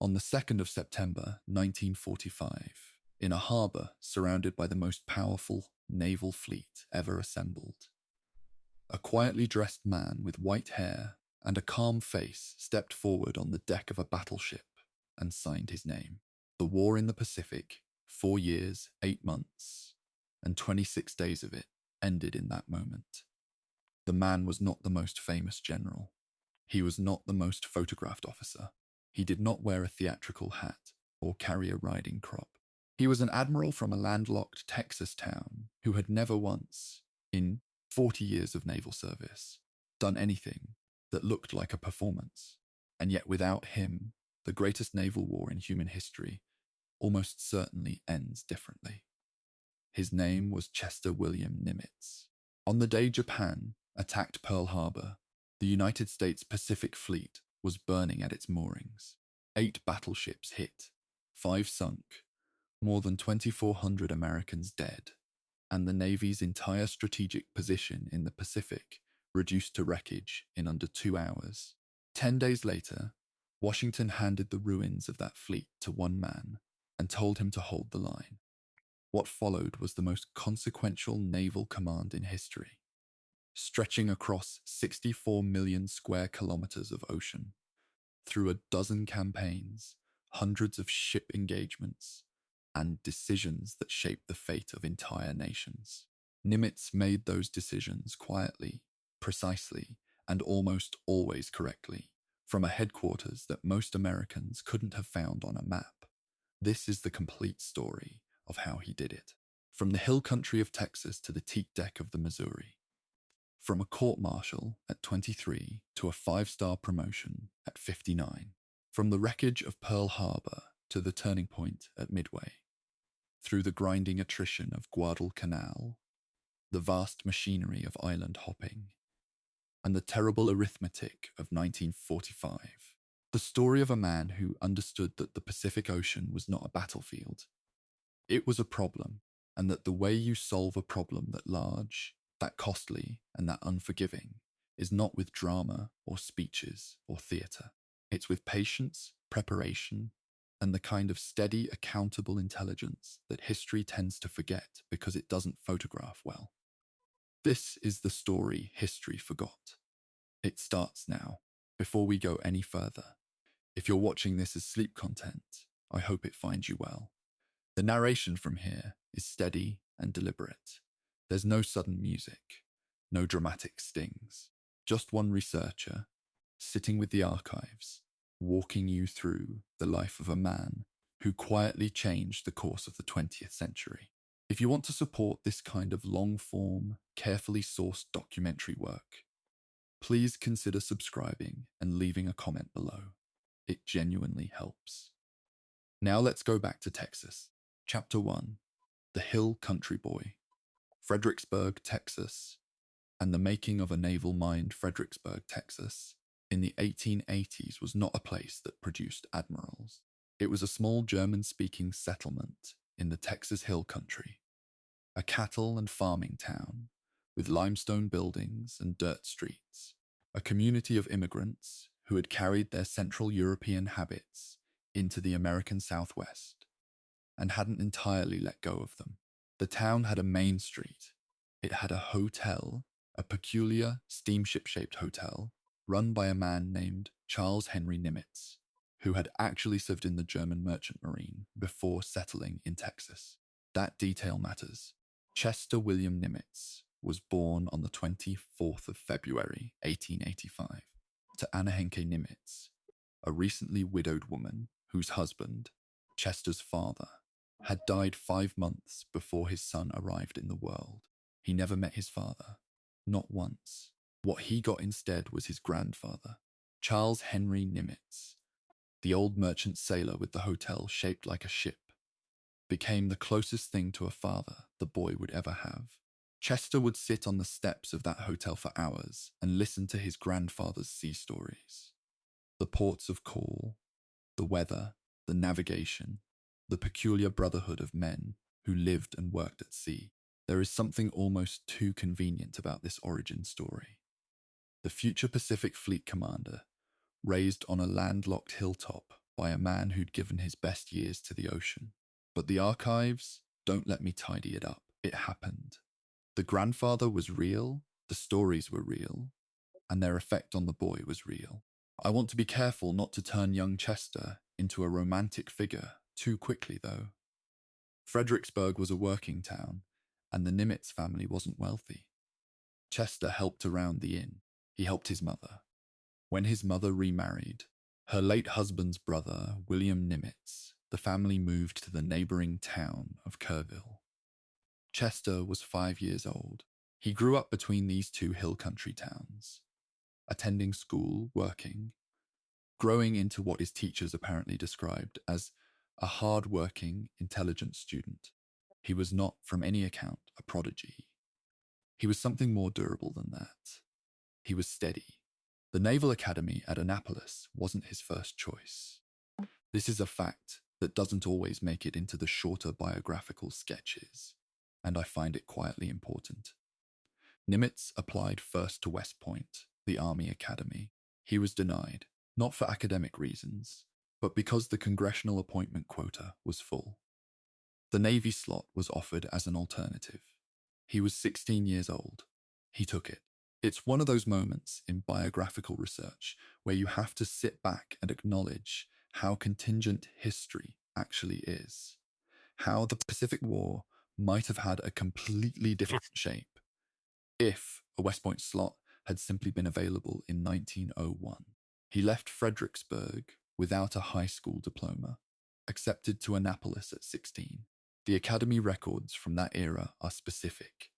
On the 2nd of September 1945, in a harbour surrounded by the most powerful naval fleet ever assembled, a quietly dressed man with white hair and a calm face stepped forward on the deck of a battleship and signed his name. The war in the Pacific, 4 years, 8 months, and 26 days of it ended in that moment. The man was not the most famous general. He was not the most photographed officer. He did not wear a theatrical hat or carry a riding crop. He was an admiral from a landlocked Texas town who had never once, in 40 years of naval service, done anything that looked like a performance. And yet without him, the greatest naval war in human history almost certainly ends differently. His name was Chester William Nimitz. On the day Japan attacked Pearl Harbor, the United States Pacific Fleet was burning at its moorings. 8 battleships hit, 5 sunk, more than 2,400 Americans dead, and the Navy's entire strategic position in the Pacific reduced to wreckage in under 2 hours. 10 days later, Washington handed the ruins of that fleet to one man and told him to hold the line. What followed was the most consequential naval command in history, stretching across 64 million square kilometers of ocean, through a dozen campaigns, hundreds of ship engagements, and decisions that shaped the fate of entire nations. Nimitz made those decisions quietly, precisely, and almost always correctly, from a headquarters that most Americans couldn't have found on a map. This is the complete story of how he did it. From the hill country of Texas to the teak deck of the Missouri. From a court-martial at 23 to a 5-star promotion at 59. From the wreckage of Pearl Harbor to the turning point at Midway. Through the grinding attrition of Guadalcanal, the vast machinery of island hopping, and the terrible arithmetic of 1945. The story of a man who understood that the Pacific Ocean was not a battlefield. It was a problem, and that the way you solve a problem that large, that costly, and that unforgiving is not with drama or speeches or theatre. It's with patience, preparation, and the kind of steady, accountable intelligence that history tends to forget because it doesn't photograph well. This is the story history forgot. It starts now, before we go any further. If you're watching this as sleep content, I hope it finds you well. The narration from here is steady and deliberate. There's no sudden music, no dramatic stings, just one researcher, sitting with the archives, walking you through the life of a man who quietly changed the course of the 20th century. If you want to support this kind of long-form, carefully sourced documentary work, please consider subscribing and leaving a comment below. It genuinely helps. Now let's go back to Texas. Chapter 1. The Hill Country Boy. Fredericksburg, Texas, and the making of a naval mind. Fredericksburg, Texas, in the 1880s was not a place that produced admirals. It was a small German-speaking settlement in the Texas Hill Country, a cattle and farming town with limestone buildings and dirt streets, a community of immigrants who had carried their Central European habits into the American Southwest and hadn't entirely let go of them. The town had a main street. It had a hotel, a peculiar steamship-shaped hotel, run by a man named Charles Henry Nimitz, who had actually served in the German Merchant Marine before settling in Texas. That detail matters. Chester William Nimitz was born on the 24th of February, 1885, to Anna Henke Nimitz, a recently widowed woman whose husband, Chester's father, had died 5 months before his son arrived in the world. He never met his father, not once. What he got instead was his grandfather, Charles Henry Nimitz, the old merchant sailor with the hotel shaped like a ship, became the closest thing to a father the boy would ever have. Chester would sit on the steps of that hotel for hours and listen to his grandfather's sea stories. The ports of call, the weather, the navigation, the peculiar brotherhood of men who lived and worked at sea. There is something almost too convenient about this origin story. The future Pacific Fleet commander, raised on a landlocked hilltop by a man who'd given his best years to the ocean. But the archives don't let me tidy it up. It happened. The grandfather was real, the stories were real, and their effect on the boy was real. I want to be careful not to turn young Chester into a romantic figure too quickly, though. Fredericksburg was a working town, and the Nimitz family wasn't wealthy. Chester helped around the inn. He helped his mother. When his mother remarried, her late husband's brother, William Nimitz, the family moved to the neighboring town of Kerrville. Chester was 5 years old. He grew up between these two hill country towns, attending school, working, growing into what his teachers apparently described as a hard-working, intelligent student. He was not, from any account, a prodigy. He was something more durable than that. He was steady. The Naval Academy at Annapolis wasn't his first choice. This is a fact that doesn't always make it into the shorter biographical sketches, and I find it quietly important. Nimitz applied first to West Point, the Army Academy. He was denied, not for academic reasons, but because the congressional appointment quota was full. The Navy slot was offered as an alternative. He was 16 years old. He took it. It's one of those moments in biographical research where you have to sit back and acknowledge how contingent history actually is, how the Pacific War might have had a completely different shape if a West Point slot had simply been available in 1901. He left Fredericksburg without a high school diploma, accepted to Annapolis at 16. The Academy records from that era are specific.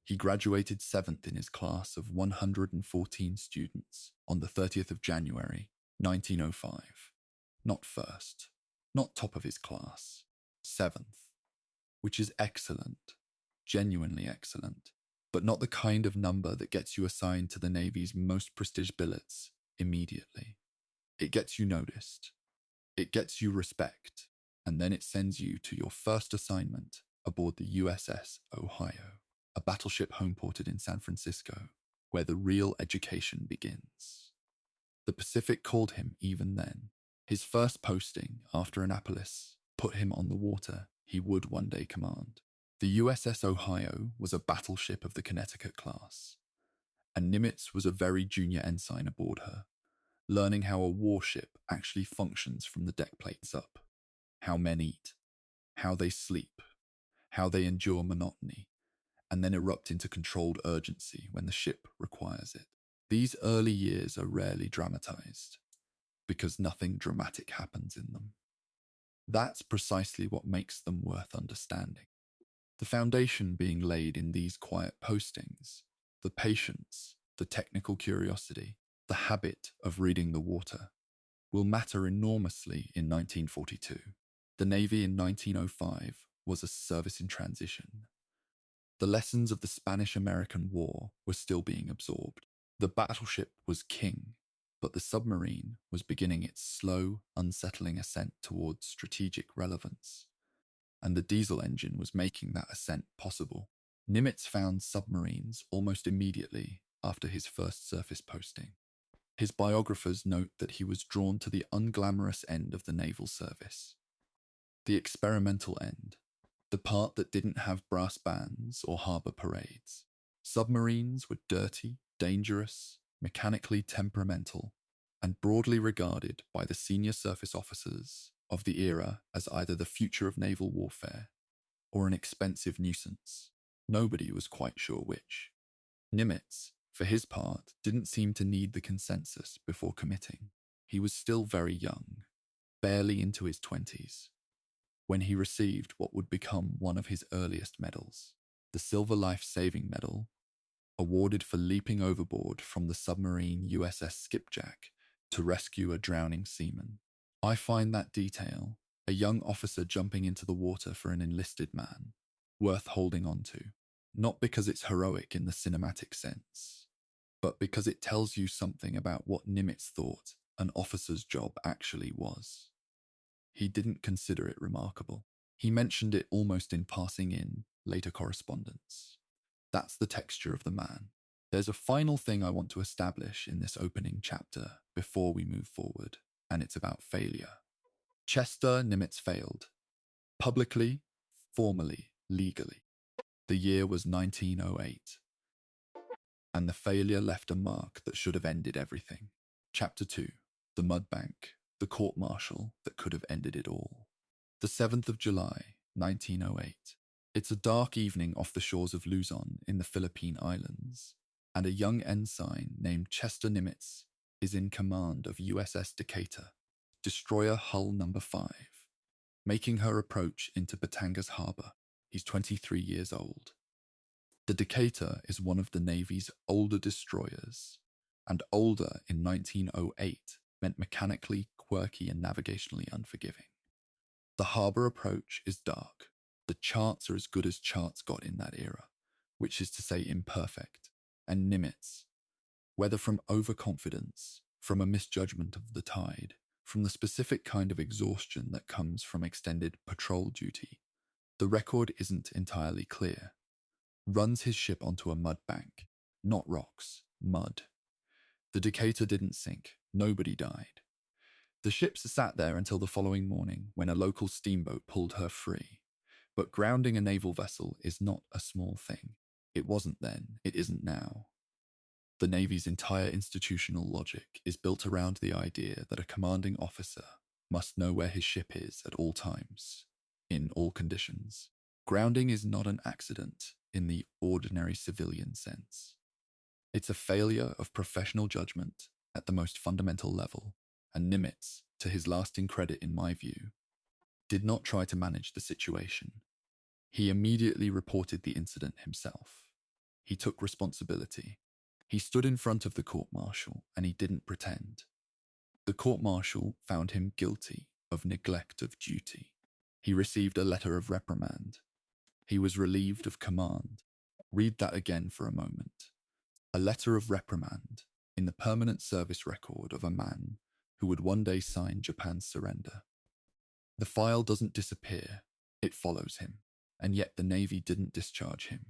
He graduated 7th in his class of 114 students on the 30th of January, 1905. Not first, not top of his class, 7th, which is excellent, genuinely excellent, but not the kind of number that gets you assigned to the Navy's most prestigious billets immediately. It gets you noticed, it gets you respect, and then it sends you to your first assignment aboard the USS Ohio, a battleship homeported in San Francisco, where the real education begins. The Pacific called him even then. His first posting after Annapolis put him on the water he would one day command. The USS Ohio was a battleship of the Connecticut class, and Nimitz was a very junior ensign aboard her, learning how a warship actually functions from the deck plates up, how men eat, how they sleep, how they endure monotony, and then erupt into controlled urgency when the ship requires it. These early years are rarely dramatized, because nothing dramatic happens in them. That's precisely what makes them worth understanding. The foundation being laid in these quiet postings, the patience, the technical curiosity, the habit of reading the water, will matter enormously in 1942. The Navy in 1905 was a service in transition. The lessons of the Spanish-American War were still being absorbed. The battleship was king, but the submarine was beginning its slow, unsettling ascent towards strategic relevance, and the diesel engine was making that ascent possible. Nimitz found submarines almost immediately after his first surface posting. His biographers note that he was drawn to the unglamorous end of the naval service, the experimental end, the part that didn't have brass bands or harbour parades. Submarines were dirty, dangerous, mechanically temperamental, and broadly regarded by the senior surface officers of the era as either the future of naval warfare or an expensive nuisance. Nobody was quite sure which. Nimitz, for his part, didn't seem to need the consensus before committing. He was still very young, barely into his 20s, when he received what would become one of his earliest medals, the Silver Life Saving Medal, awarded for leaping overboard from the submarine USS Skipjack to rescue a drowning seaman. I find that detail, a young officer jumping into the water for an enlisted man, worth holding on to, not because it's heroic in the cinematic sense, but because it tells you something about what Nimitz thought an officer's job actually was. He didn't consider it remarkable. He mentioned it almost in passing in later correspondence. That's the texture of the man. There's a final thing I want to establish in this opening chapter before we move forward, and it's about failure. Chester Nimitz failed. Publicly, formally, legally. The year was 1908. And the failure left a mark that should have ended everything. Chapter 2. The Mud Bank. The court-martial that could have ended it all. The 7th of July, 1908. It's a dark evening off the shores of Luzon in the Philippine Islands, and a young ensign named Chester Nimitz is in command of USS Decatur, destroyer hull number 5, making her approach into Batangas Harbor. He's 23 years old. The Decatur is one of the Navy's older destroyers, and older in 1908 meant mechanically quirky and navigationally unforgiving. The harbor approach is dark. The charts are as good as charts got in that era, which is to say imperfect, and Nimitz, whether from overconfidence, from a misjudgment of the tide, from the specific kind of exhaustion that comes from extended patrol duty, the record isn't entirely clear, runs his ship onto a mud bank, not rocks, mud. The Decatur didn't sink, nobody died. The ship sat there until the following morning when a local steamboat pulled her free. But grounding a naval vessel is not a small thing. It wasn't then, it isn't now. The Navy's entire institutional logic is built around the idea that a commanding officer must know where his ship is at all times, in all conditions. Grounding is not an accident in the ordinary civilian sense. It's a failure of professional judgment at the most fundamental level, and Nimitz, to his lasting credit in my view, did not try to manage the situation. He immediately reported the incident himself. He took responsibility. He stood in front of the court-martial and he didn't pretend. The court-martial found him guilty of neglect of duty. He received a letter of reprimand. He was relieved of command. Read that again for a moment. A letter of reprimand in the permanent service record of a man who would one day sign Japan's surrender. The file doesn't disappear, it follows him, and yet the Navy didn't discharge him.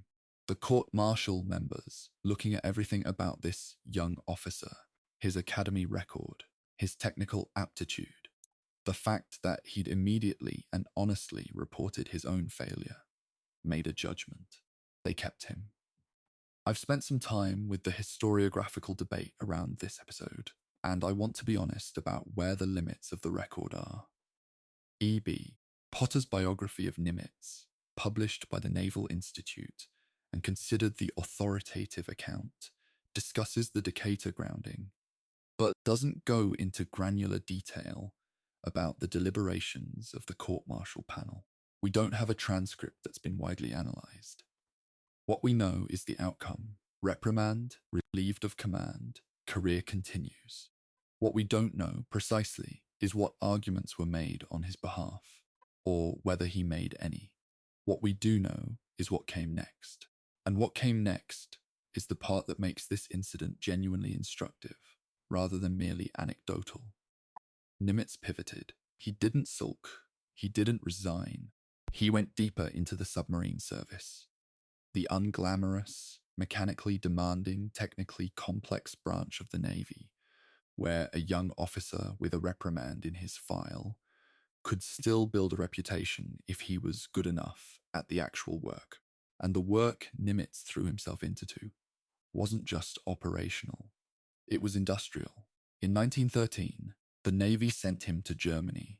The court-martial members, looking at everything about this young officer, his academy record, his technical aptitude, the fact that he'd immediately and honestly reported his own failure, made a judgment. They kept him. I've spent some time with the historiographical debate around this episode, and I want to be honest about where the limits of the record are. E.B. Potter's biography of Nimitz, published by the Naval Institute and considered the authoritative account, discusses the Decatur grounding, but doesn't go into granular detail about the deliberations of the court-martial panel. We don't have a transcript that's been widely analysed. What we know is the outcome: reprimand, relieved of command, career continues. What we don't know precisely is what arguments were made on his behalf, or whether he made any. What we do know is what came next. And what came next is the part that makes this incident genuinely instructive, rather than merely anecdotal. Nimitz pivoted. He didn't sulk. He didn't resign. He went deeper into the submarine service. The unglamorous, mechanically demanding, technically complex branch of the Navy, where a young officer with a reprimand in his file could still build a reputation if he was good enough at the actual work. And the work Nimitz threw himself into wasn't just operational, it was industrial. In 1913, the Navy sent him to Germany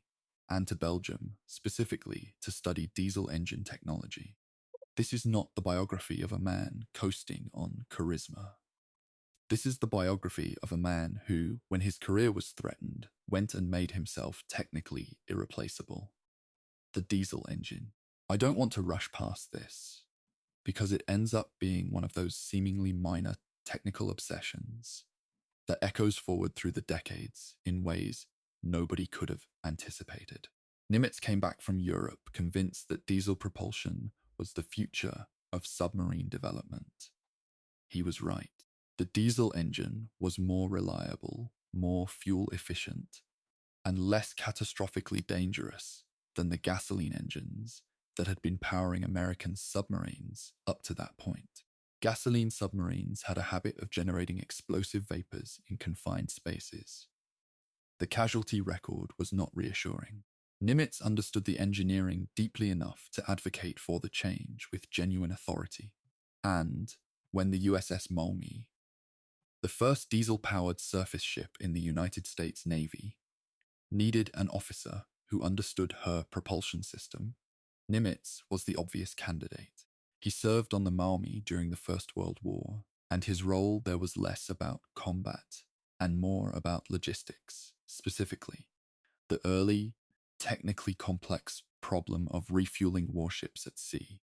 and to Belgium specifically to study diesel engine technology. This is not the biography of a man coasting on charisma. This is the biography of a man who, when his career was threatened, went and made himself technically irreplaceable. The diesel engine. I don't want to rush past this, because it ends up being one of those seemingly minor technical obsessions that echoes forward through the decades in ways nobody could have anticipated. Nimitz came back from Europe convinced that diesel propulsion was the future of submarine development. He was right. The diesel engine was more reliable, more fuel efficient, and less catastrophically dangerous than the gasoline engines that had been powering American submarines up to that point. Gasoline submarines had a habit of generating explosive vapors in confined spaces. The casualty record was not reassuring. Nimitz understood the engineering deeply enough to advocate for the change with genuine authority. And when the USS Malmi, the first diesel-powered surface ship in the United States Navy, needed an officer who understood her propulsion system, Nimitz was the obvious candidate. He served on the Malmi during the First World War, and his role there was less about combat and more about logistics, specifically the early, technically complex problem of refueling warships at sea,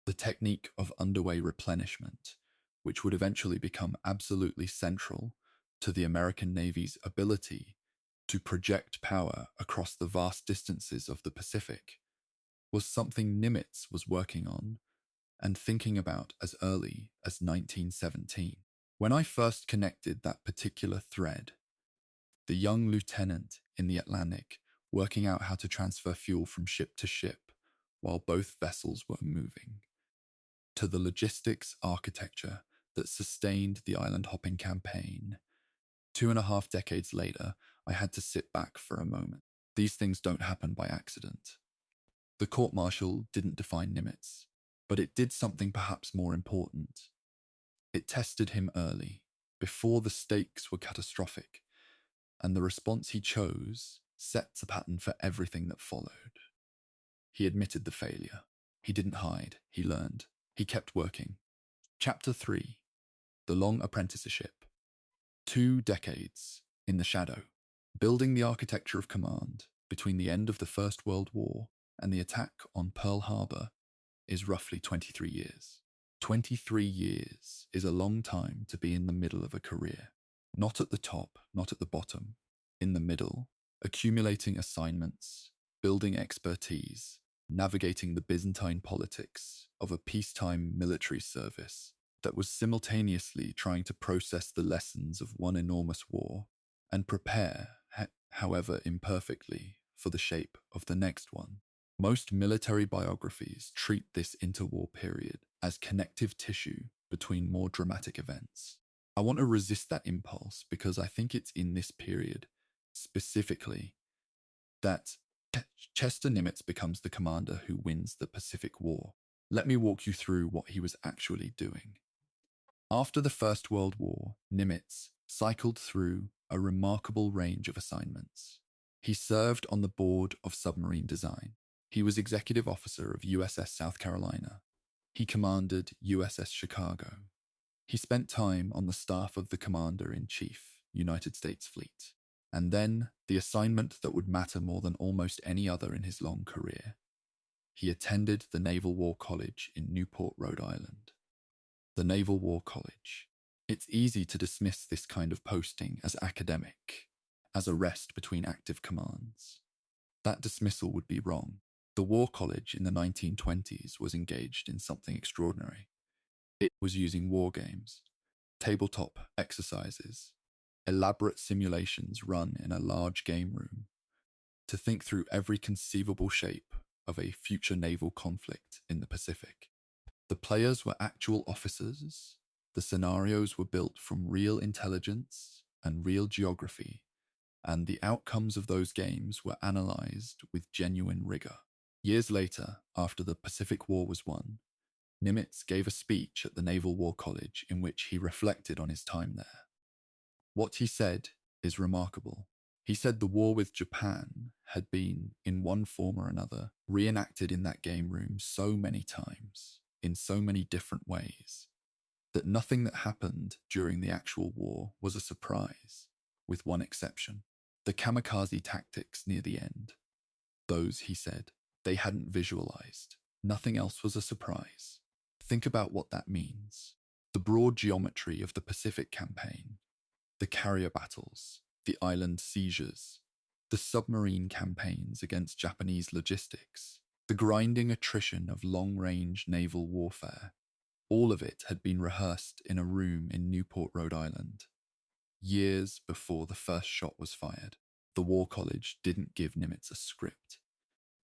the technique of underway replenishment, which would eventually become absolutely central to the American Navy's ability to project power across the vast distances of the Pacific, was something Nimitz was working on and thinking about as early as 1917. When I first connected that particular thread, the young lieutenant in the Atlantic working out how to transfer fuel from ship to ship while both vessels were moving, to the logistics architecture that sustained the island hopping campaign. 2.5 decades later, I had to sit back for a moment. These things don't happen by accident. The court-martial didn't define Nimitz, but it did something perhaps more important. It tested him early, before the stakes were catastrophic, and the response he chose set the pattern for everything that followed. He admitted the failure. He didn't hide. He learned. He kept working. Chapter 3. The Long Apprenticeship. 2 decades in the shadow. Building the architecture of command between the end of the First World War and the attack on Pearl Harbor is roughly 23 years. 23 years is a long time to be in the middle of a career. Not at the top, not at the bottom. In the middle, accumulating assignments, building expertise, navigating the Byzantine politics of a peacetime military service that was simultaneously trying to process the lessons of one enormous war and prepare, however imperfectly, for the shape of the next one. Most military biographies treat this interwar period as connective tissue between more dramatic events. I want to resist that impulse because I think it's in this period, specifically, that Chester Nimitz becomes the commander who wins the Pacific War. Let me walk you through what he was actually doing. After the First World War, Nimitz cycled through a remarkable range of assignments. He served on the board of submarine design. He was executive officer of USS South Carolina. He commanded USS Chicago. He spent time on the staff of the Commander-in-Chief, United States Fleet. And then, the assignment that would matter more than almost any other in his long career. He attended the Naval War College in Newport, Rhode Island. The Naval War College. It's easy to dismiss this kind of posting as academic, as a rest between active commands. That dismissal would be wrong. The War College in the 1920s was engaged in something extraordinary. It was using war games, tabletop exercises, elaborate simulations run in a large game room to think through every conceivable shape of a future naval conflict in the Pacific. The players were actual officers. The scenarios were built from real intelligence and real geography, and the outcomes of those games were analyzed with genuine rigor. Years later, after the Pacific War was won, Nimitz gave a speech at the Naval War College in which he reflected on his time there. What he said is remarkable. He said the war with Japan had been, in one form or another, reenacted in that game room so many times, in so many different ways, that nothing that happened during the actual war was a surprise, with one exception. The kamikaze tactics near the end. Those, he said, they hadn't visualized. Nothing else was a surprise. Think about what that means. The broad geometry of the Pacific campaign, the carrier battles, the island seizures, the submarine campaigns against Japanese logistics, the grinding attrition of long-range naval warfare, all of it had been rehearsed in a room in Newport, Rhode Island. Years before the first shot was fired, the War College didn't give Nimitz a script,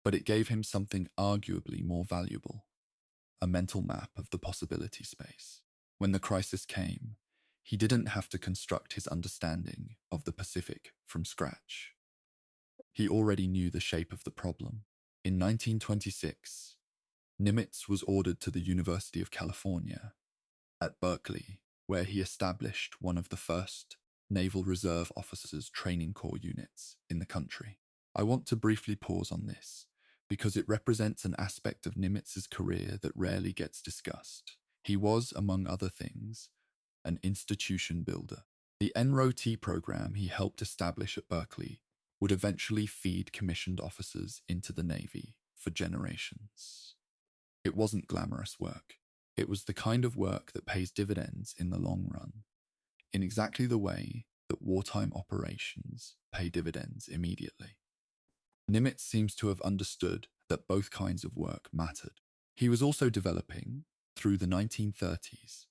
but it gave him something arguably more valuable, a mental map of the possibility space. When the crisis came, he didn't have to construct his understanding of the Pacific from scratch. He already knew the shape of the problem. In 1926, Nimitz was ordered to the University of California at Berkeley, where he established one of the first Naval Reserve Officers Training Corps units in the country. I want to briefly pause on this because it represents an aspect of Nimitz's career that rarely gets discussed. He was, among other things, an institution builder. The NROT program he helped establish at Berkeley would eventually feed commissioned officers into the Navy for generations. It wasn't glamorous work. It was the kind of work that pays dividends in the long run, in exactly the way that wartime operations pay dividends immediately. Nimitz seems to have understood that both kinds of work mattered. He was also developing, through the 1930s,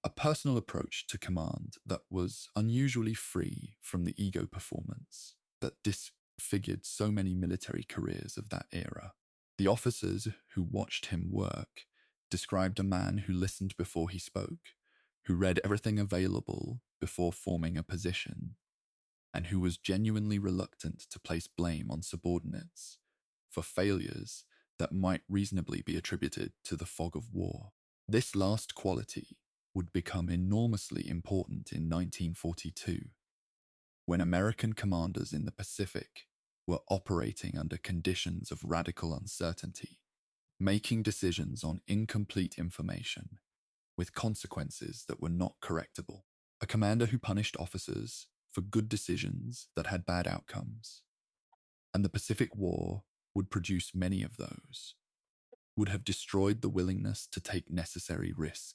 a personal approach to command that was unusually free from the ego performance that disfigured so many military careers of that era. The officers who watched him work described a man who listened before he spoke, who read everything available before forming a position, and who was genuinely reluctant to place blame on subordinates for failures that might reasonably be attributed to the fog of war. This last quality would become enormously important in 1942, when American commanders in the Pacific were operating under conditions of radical uncertainty, making decisions on incomplete information with consequences that were not correctable. A commander who punished officers for good decisions that had bad outcomes, and the Pacific War would produce many of those, would have destroyed the willingness to take necessary risk.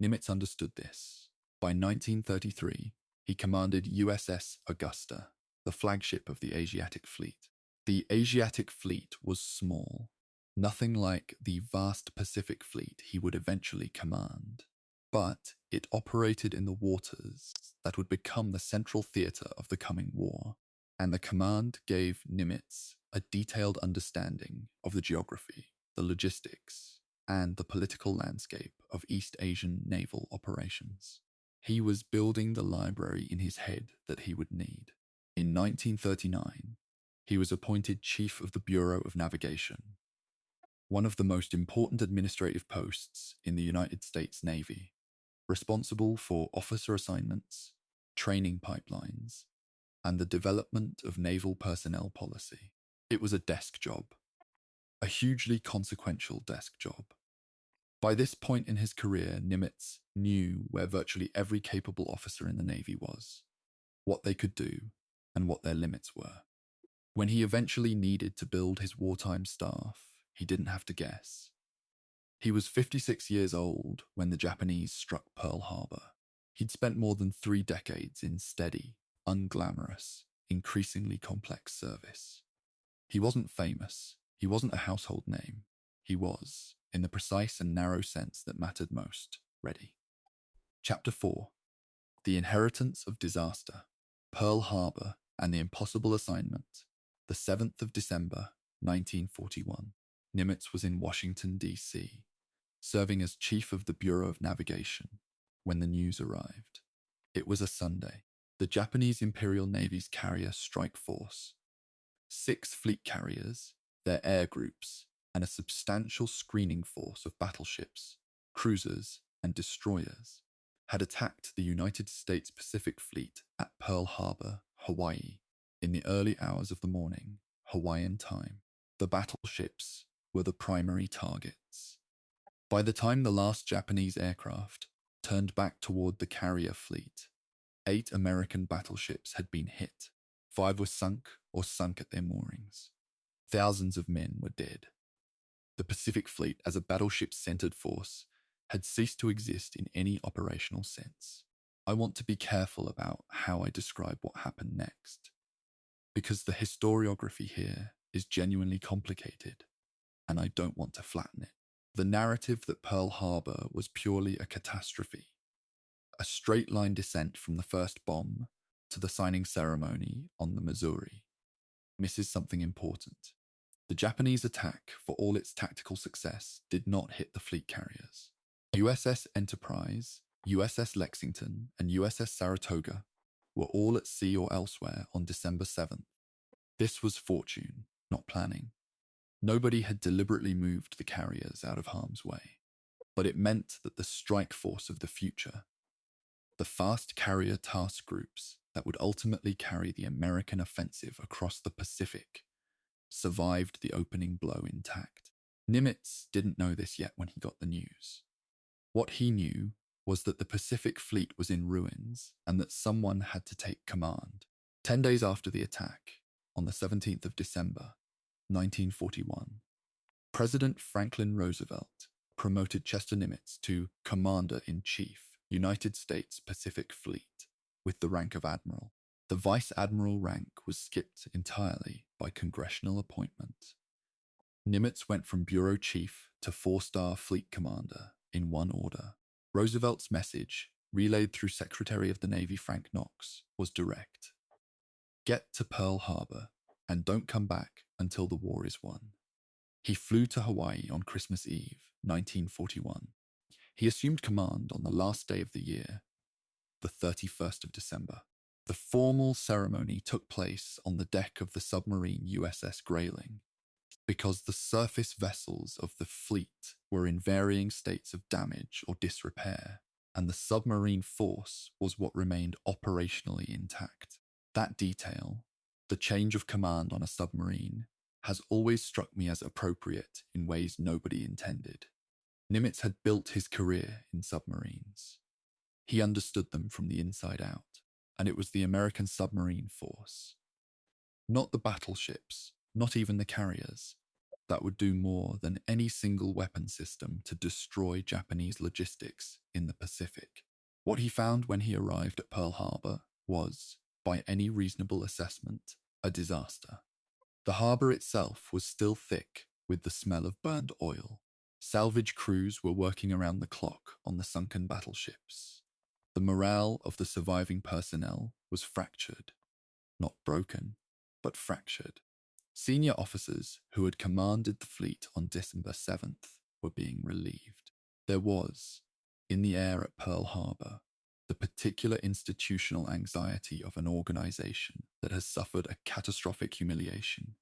Nimitz understood this. By 1933, he commanded USS Augusta, the flagship of the Asiatic Fleet. The Asiatic Fleet was small, nothing like the vast Pacific Fleet he would eventually command, but it operated in the waters that would become the central theatre of the coming war, and the command gave Nimitz a detailed understanding of the geography, the logistics, and the political landscape of East Asian naval operations. He was building the library in his head that he would need. In 1939, he was appointed Chief of the Bureau of Navigation, one of the most important administrative posts in the United States Navy, responsible for officer assignments, training pipelines, and the development of naval personnel policy. It was a desk job, a hugely consequential desk job. By this point in his career, Nimitz knew where virtually every capable officer in the Navy was, what they could do, and what their limits were. When he eventually needed to build his wartime staff, he didn't have to guess. He was 56 years old when the Japanese struck Pearl Harbor. He'd spent more than 3 decades in steady, unglamorous, increasingly complex service. He wasn't famous. He wasn't a household name. He was, in the precise and narrow sense that mattered most, ready. Chapter 4. The Inheritance of Disaster, Pearl Harbor and the Impossible Assignment, the 7th of December, 1941. Nimitz was in Washington, D.C., serving as Chief of the Bureau of Navigation, when the news arrived. It was a Sunday. The Japanese Imperial Navy's carrier strike force, 6 fleet carriers, their air groups, and a substantial screening force of battleships, cruisers, and destroyers had attacked the United States Pacific Fleet at Pearl Harbor, Hawaii, in the early hours of the morning, Hawaiian time. The battleships were the primary targets. By the time the last Japanese aircraft turned back toward the carrier fleet, 8 American battleships had been hit. 5 were sunk or sunk at their moorings. Thousands of men were dead. The Pacific Fleet, as a battleship-centered force, had ceased to exist in any operational sense. I want to be careful about how I describe what happened next, because the historiography here is genuinely complicated, and I don't want to flatten it. The narrative that Pearl Harbor was purely a catastrophe, a straight-line descent from the first bomb to the signing ceremony on the Missouri, misses something important. The Japanese attack, for all its tactical success, did not hit the fleet carriers. USS Enterprise, USS Lexington, and USS Saratoga were all at sea or elsewhere on December 7th. This was fortune, not planning. Nobody had deliberately moved the carriers out of harm's way, but it meant that the strike force of the future, the fast carrier task groups that would ultimately carry the American offensive across the Pacific, survived the opening blow intact. Nimitz didn't know this yet when he got the news. What he knew was that the Pacific Fleet was in ruins and that someone had to take command. 10 days after the attack, on the 17th of December, 1941, President Franklin Roosevelt promoted Chester Nimitz to Commander-in-Chief, United States Pacific Fleet, with the rank of Admiral. The Vice Admiral rank was skipped entirely by congressional appointment. Nimitz went from Bureau Chief to 4-star Fleet Commander in one order. Roosevelt's message, relayed through Secretary of the Navy Frank Knox, was direct. Get to Pearl Harbor and don't come back until the war is won. He flew to Hawaii on Christmas Eve, 1941. He assumed command on the last day of the year, the 31st of December. The formal ceremony took place on the deck of the submarine USS Grayling, because the surface vessels of the fleet were in varying states of damage or disrepair, and the submarine force was what remained operationally intact. That detail, the change of command on a submarine, has always struck me as appropriate in ways nobody intended. Nimitz had built his career in submarines. He understood them from the inside out, and it was the American submarine force, not the battleships, not even the carriers, that would do more than any single weapon system to destroy Japanese logistics in the Pacific. What he found when he arrived at Pearl Harbor was, by any reasonable assessment, a disaster. The harbor itself was still thick with the smell of burned oil. Salvage crews were working around the clock on the sunken battleships. The morale of the surviving personnel was fractured. Not broken, but fractured. Senior officers who had commanded the fleet on December 7th were being relieved. There was, in the air at Pearl Harbor, the particular institutional anxiety of an organization that has suffered a catastrophic humiliation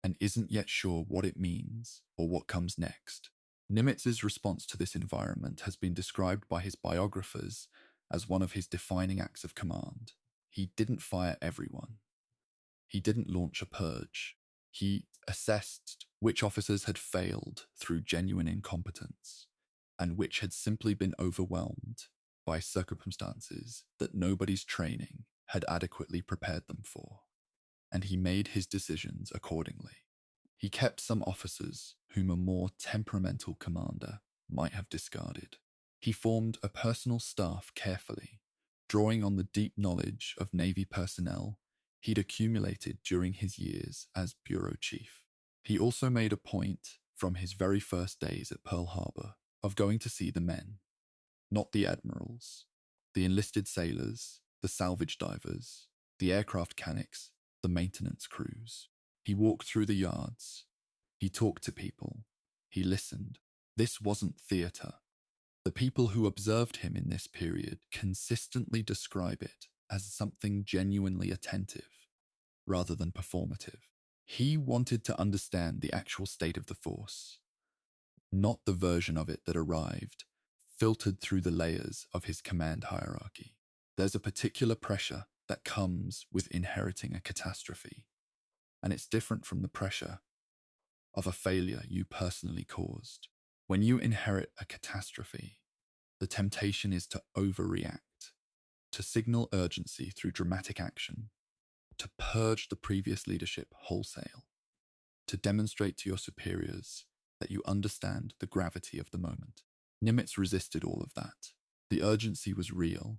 and isn't yet sure what it means or what comes next. Nimitz's response to this environment has been described by his biographers as one of his defining acts of command. He didn't fire everyone. He didn't launch a purge. He assessed which officers had failed through genuine incompetence and which had simply been overwhelmed by circumstances that nobody's training had adequately prepared them for, and he made his decisions accordingly. He kept some officers whom a more temperamental commander might have discarded. He formed a personal staff carefully, drawing on the deep knowledge of Navy personnel he'd accumulated during his years as Bureau Chief. He also made a point, from his very first days at Pearl Harbor, of going to see the men, not the admirals, the enlisted sailors, the salvage divers, the aircraft mechanics, the maintenance crews. He walked through the yards. He talked to people. He listened. This wasn't theatre. The people who observed him in this period consistently describe it as something genuinely attentive, rather than performative. He wanted to understand the actual state of the force, not the version of it that arrived, filtered through the layers of his command hierarchy. There's a particular pressure that comes with inheriting a catastrophe, and it's different from the pressure of a failure you personally caused. When you inherit a catastrophe, the temptation is to overreact, to signal urgency through dramatic action, to purge the previous leadership wholesale, to demonstrate to your superiors that you understand the gravity of the moment. Nimitz resisted all of that. The urgency was real,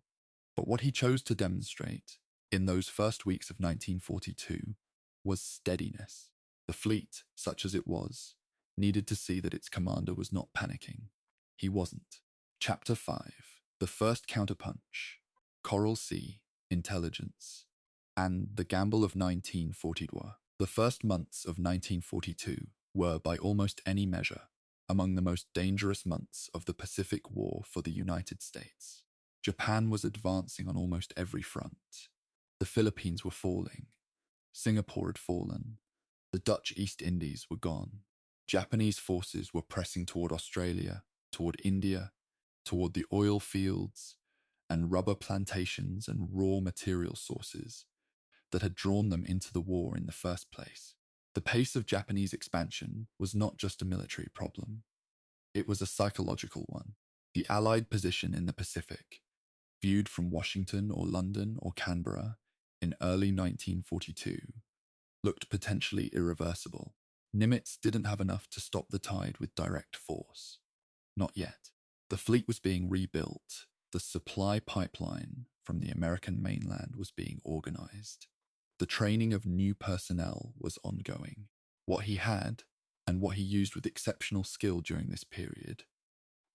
but what he chose to demonstrate in those first weeks of 1942 was steadiness. The fleet, such as it was, needed to see that its commander was not panicking. He wasn't. Chapter 5, The First Counterpunch, Coral Sea, Intelligence, and The Gamble of 1942. The first months of 1942 were, by almost any measure, among the most dangerous months of the Pacific War for the United States. Japan was advancing on almost every front. The Philippines were falling. Singapore had fallen. The Dutch East Indies were gone. Japanese forces were pressing toward Australia, toward India, toward the oil fields and rubber plantations and raw material sources that had drawn them into the war in the first place. The pace of Japanese expansion was not just a military problem, it was a psychological one. The Allied position in the Pacific, viewed from Washington or London or Canberra in early 1942, looked potentially irreversible. Nimitz didn't have enough to stop the tide with direct force. Not yet. The fleet was being rebuilt. The supply pipeline from the American mainland was being organized. The training of new personnel was ongoing. What he had, and what he used with exceptional skill during this period,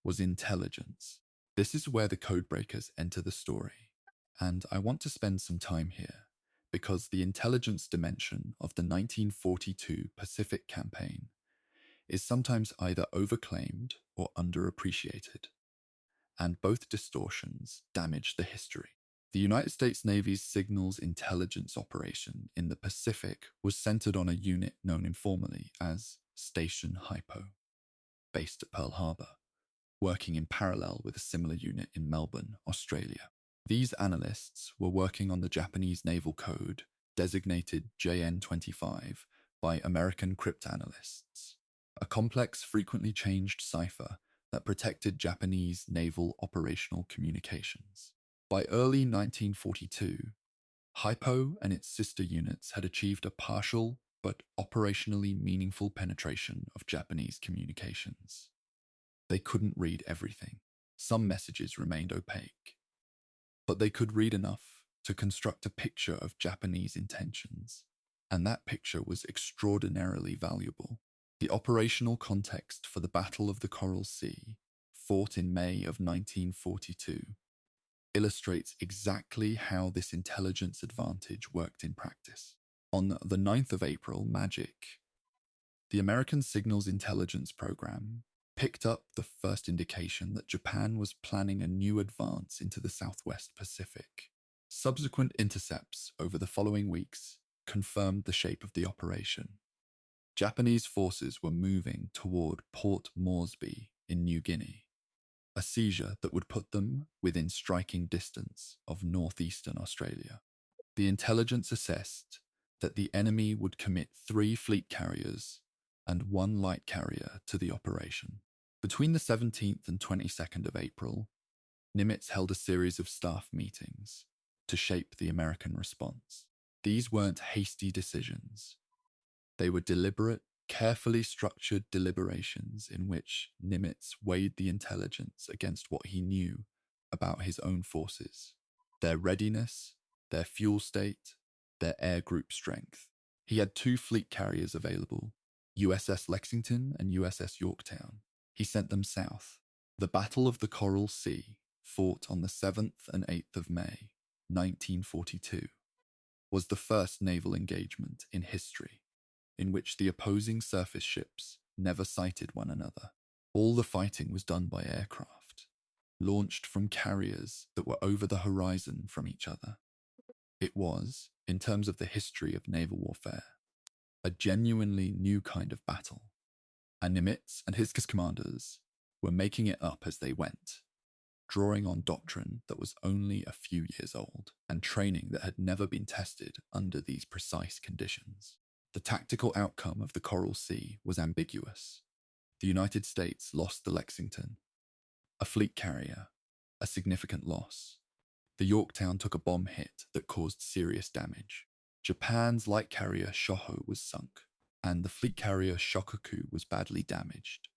was intelligence. This is where the codebreakers enter the story. And I want to spend some time here, because the intelligence dimension of the 1942 Pacific Campaign is sometimes either overclaimed or underappreciated, and both distortions damage the history. The United States Navy's signals intelligence operation in the Pacific was centered on a unit known informally as Station Hypo, based at Pearl Harbor, working in parallel with a similar unit in Melbourne, Australia. These analysts were working on the Japanese naval code, designated JN25 by American cryptanalysts, a complex, frequently changed cipher that protected Japanese naval operational communications. By early 1942, Hypo and its sister units had achieved a partial but operationally meaningful penetration of Japanese communications. They couldn't read everything. Some messages remained opaque, but they could read enough to construct a picture of Japanese intentions, and that picture was extraordinarily valuable. The operational context for the Battle of the Coral Sea, fought in May of 1942, illustrates exactly how this intelligence advantage worked in practice. On the 9th of April, the American Signals Intelligence Program picked up the first indication that Japan was planning a new advance into the Southwest Pacific. Subsequent intercepts over the following weeks confirmed the shape of the operation. Japanese forces were moving toward Port Moresby in New Guinea, a seizure that would put them within striking distance of northeastern Australia. The intelligence assessed that the enemy would commit 3 fleet carriers and 1 light carrier to the operation. Between the 17th and 22nd of April, Nimitz held a series of staff meetings to shape the American response. These weren't hasty decisions. They were deliberate, carefully structured deliberations in which Nimitz weighed the intelligence against what he knew about his own forces, their readiness, their fuel state, their air group strength. He had 2 fleet carriers available, USS Lexington and USS Yorktown. He sent them south. The Battle of the Coral Sea, fought on the 7th and 8th of May, 1942, was the first naval engagement in history in which the opposing surface ships never sighted one another. All the fighting was done by aircraft, launched from carriers that were over the horizon from each other. It was, in terms of the history of naval warfare, a genuinely new kind of battle, and Nimitz and his commanders were making it up as they went, drawing on doctrine that was only a few years old and training that had never been tested under these precise conditions. The tactical outcome of the Coral Sea was ambiguous. The United States lost the Lexington, a fleet carrier, a significant loss. The Yorktown took a bomb hit that caused serious damage. Japan's light carrier Shoho was sunk, and the fleet carrier Shokoku was badly damaged.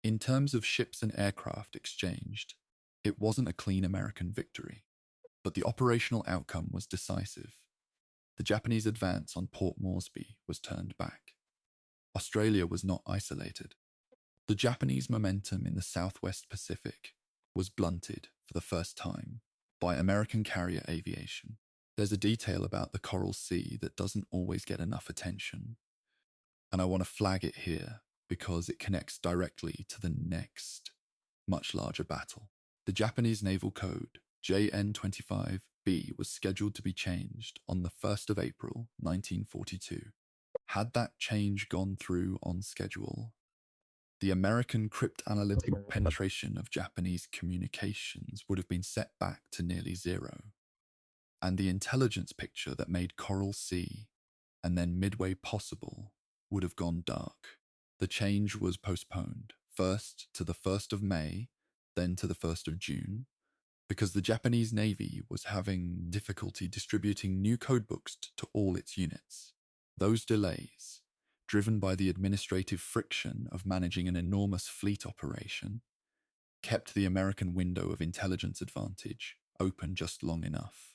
In terms of ships and aircraft exchanged, it wasn't a clean American victory, but the operational outcome was decisive. The Japanese advance on Port Moresby was turned back. Australia was not isolated. The Japanese momentum in the Southwest Pacific was blunted for the first time by American carrier aviation. There's a detail about the Coral Sea that doesn't always get enough attention, and I want to flag it here because it connects directly to the next, much larger battle. The Japanese Naval Code, JN25 B was scheduled to be changed on the 1st of April, 1942. Had that change gone through on schedule, the American cryptanalytic penetration of Japanese communications would have been set back to nearly zero, and the intelligence picture that made Coral Sea and then Midway possible would have gone dark. The change was postponed, first to the 1st of May, then to the 1st of June, because the Japanese Navy was having difficulty distributing new codebooks to all its units. Those delays, driven by the administrative friction of managing an enormous fleet operation, kept the American window of intelligence advantage open just long enough.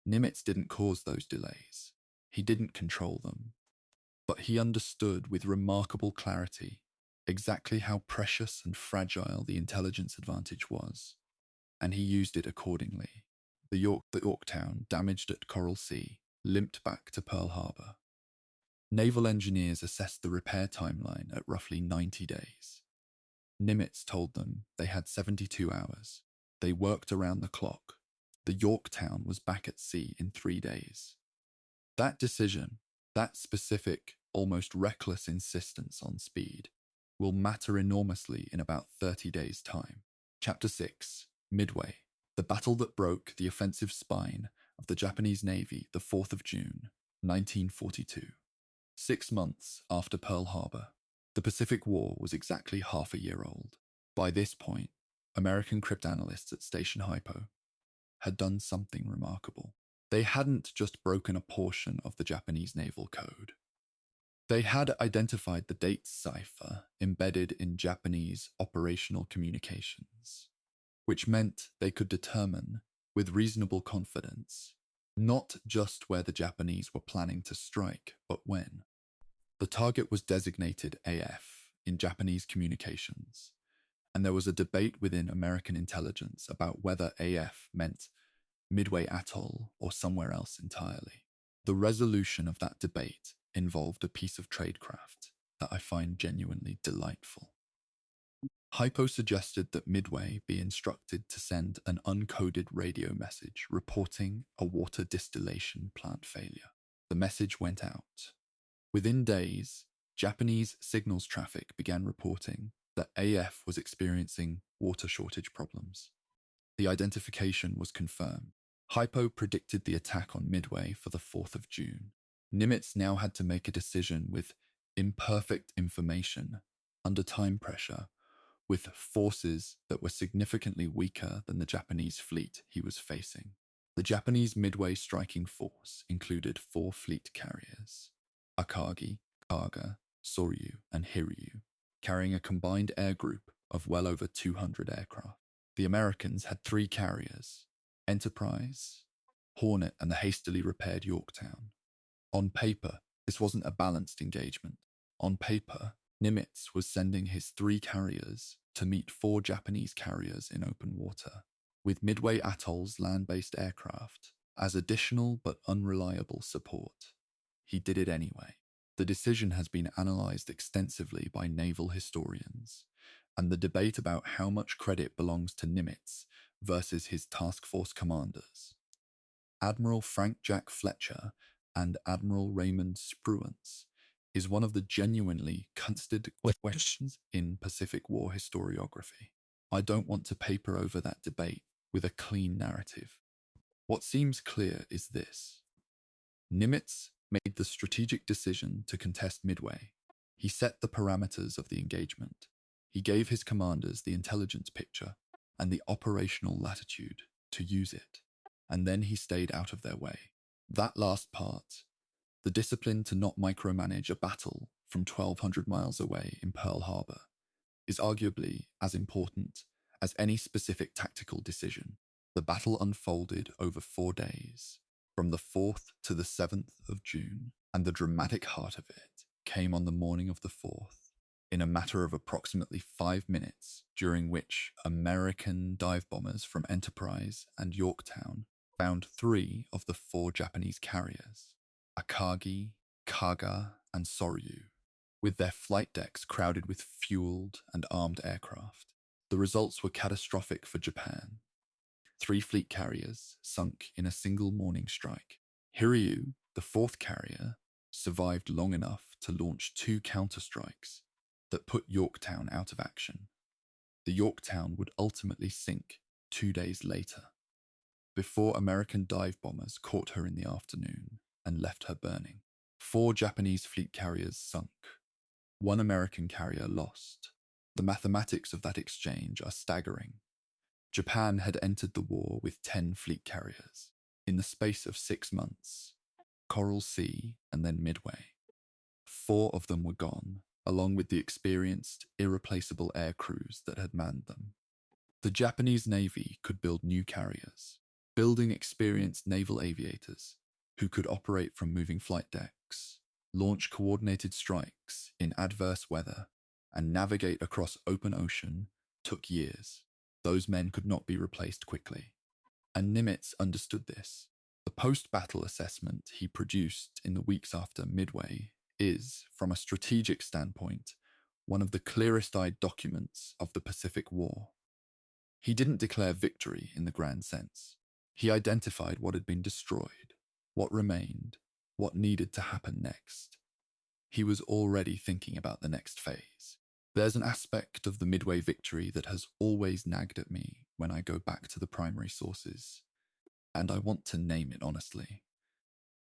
Nimitz didn't cause those delays. He didn't control them. But he understood with remarkable clarity exactly how precious and fragile the intelligence advantage was, and he used it accordingly. The Yorktown, damaged at Coral Sea, limped back to Pearl Harbor. Naval engineers assessed the repair timeline at roughly 90 days. Nimitz told them they had 72 hours. They worked around the clock. The Yorktown was back at sea in 3 days. That decision, that specific, almost reckless insistence on speed, will matter enormously in about 30 days' time. Chapter 6, Midway, the battle that broke the offensive spine of the Japanese Navy, the 4th of June, 1942. 6 months after Pearl Harbor, the Pacific War was exactly half a year old. By this point, American cryptanalysts at Station Hypo had done something remarkable. They hadn't just broken a portion of the Japanese naval code. They had identified the date cipher embedded in Japanese operational communications, which meant they could determine, with reasonable confidence, not just where the Japanese were planning to strike, but when. The target was designated AF in Japanese communications, and there was a debate within American intelligence about whether AF meant Midway Atoll or somewhere else entirely. The resolution of that debate involved a piece of tradecraft that I find genuinely delightful. Hypo suggested that Midway be instructed to send an uncoded radio message reporting a water distillation plant failure. The message went out. Within days, Japanese signals traffic began reporting that AF was experiencing water shortage problems. The identification was confirmed. Hypo predicted the attack on Midway for the 4th of June. Nimitz now had to make a decision with imperfect information, under time pressure, with forces that were significantly weaker than the Japanese fleet he was facing. The Japanese Midway striking force included 4 fleet carriers: Akagi, Kaga, Soryu, and Hiryu, carrying a combined air group of well over 200 aircraft. The Americans had 3 carriers: Enterprise, Hornet, and the hastily repaired Yorktown. On paper, this wasn't a balanced engagement. On paper, Nimitz was sending his 3 carriers to meet 4 Japanese carriers in open water, with Midway Atoll's land-based aircraft as additional but unreliable support. He did it anyway. The decision has been analysed extensively by naval historians, and the debate about how much credit belongs to Nimitz versus his task force commanders, Admiral Frank Jack Fletcher and Admiral Raymond Spruance, is one of the genuinely contested questions in Pacific War historiography. I don't want to paper over that debate with a clean narrative. What seems clear is this: Nimitz made the strategic decision to contest Midway. He set the parameters of the engagement. He gave his commanders the intelligence picture and the operational latitude to use it, and then he stayed out of their way. That last part, the discipline to not micromanage a battle from 1,200 miles away in Pearl Harbor, is arguably as important as any specific tactical decision. The battle unfolded over 4 days, from the 4th to the 7th of June, and the dramatic heart of it came on the morning of the 4th, in a matter of approximately 5 minutes, during which American dive bombers from Enterprise and Yorktown found 3 of the 4 Japanese carriers, Akagi, Kaga, and Soryu, with their flight decks crowded with fueled and armed aircraft. The results were catastrophic for Japan. 3 fleet carriers sunk in a single morning strike. Hiryu, the 4th carrier, survived long enough to launch 2 counterstrikes that put Yorktown out of action. The Yorktown would ultimately sink 2 days later, before American dive bombers caught her in the afternoon and left her burning. 4 Japanese fleet carriers sunk. 1 American carrier lost. The mathematics of that exchange are staggering. Japan had entered the war with 10 fleet carriers. In the space of 6 months, Coral Sea and then Midway, 4 of them were gone, along with the experienced, irreplaceable air crews that had manned them. The Japanese Navy could build new carriers, building experienced naval aviators who could operate from moving flight decks, launch coordinated strikes in adverse weather, and navigate across open ocean took years. Those men could not be replaced quickly. And Nimitz understood this. The post-battle assessment he produced in the weeks after Midway is, from a strategic standpoint, one of the clearest-eyed documents of the Pacific War. He didn't declare victory in the grand sense. He identified what had been destroyed, what remained, what needed to happen next. He was already thinking about the next phase. There's an aspect of the Midway victory that has always nagged at me when I go back to the primary sources, and I want to name it honestly.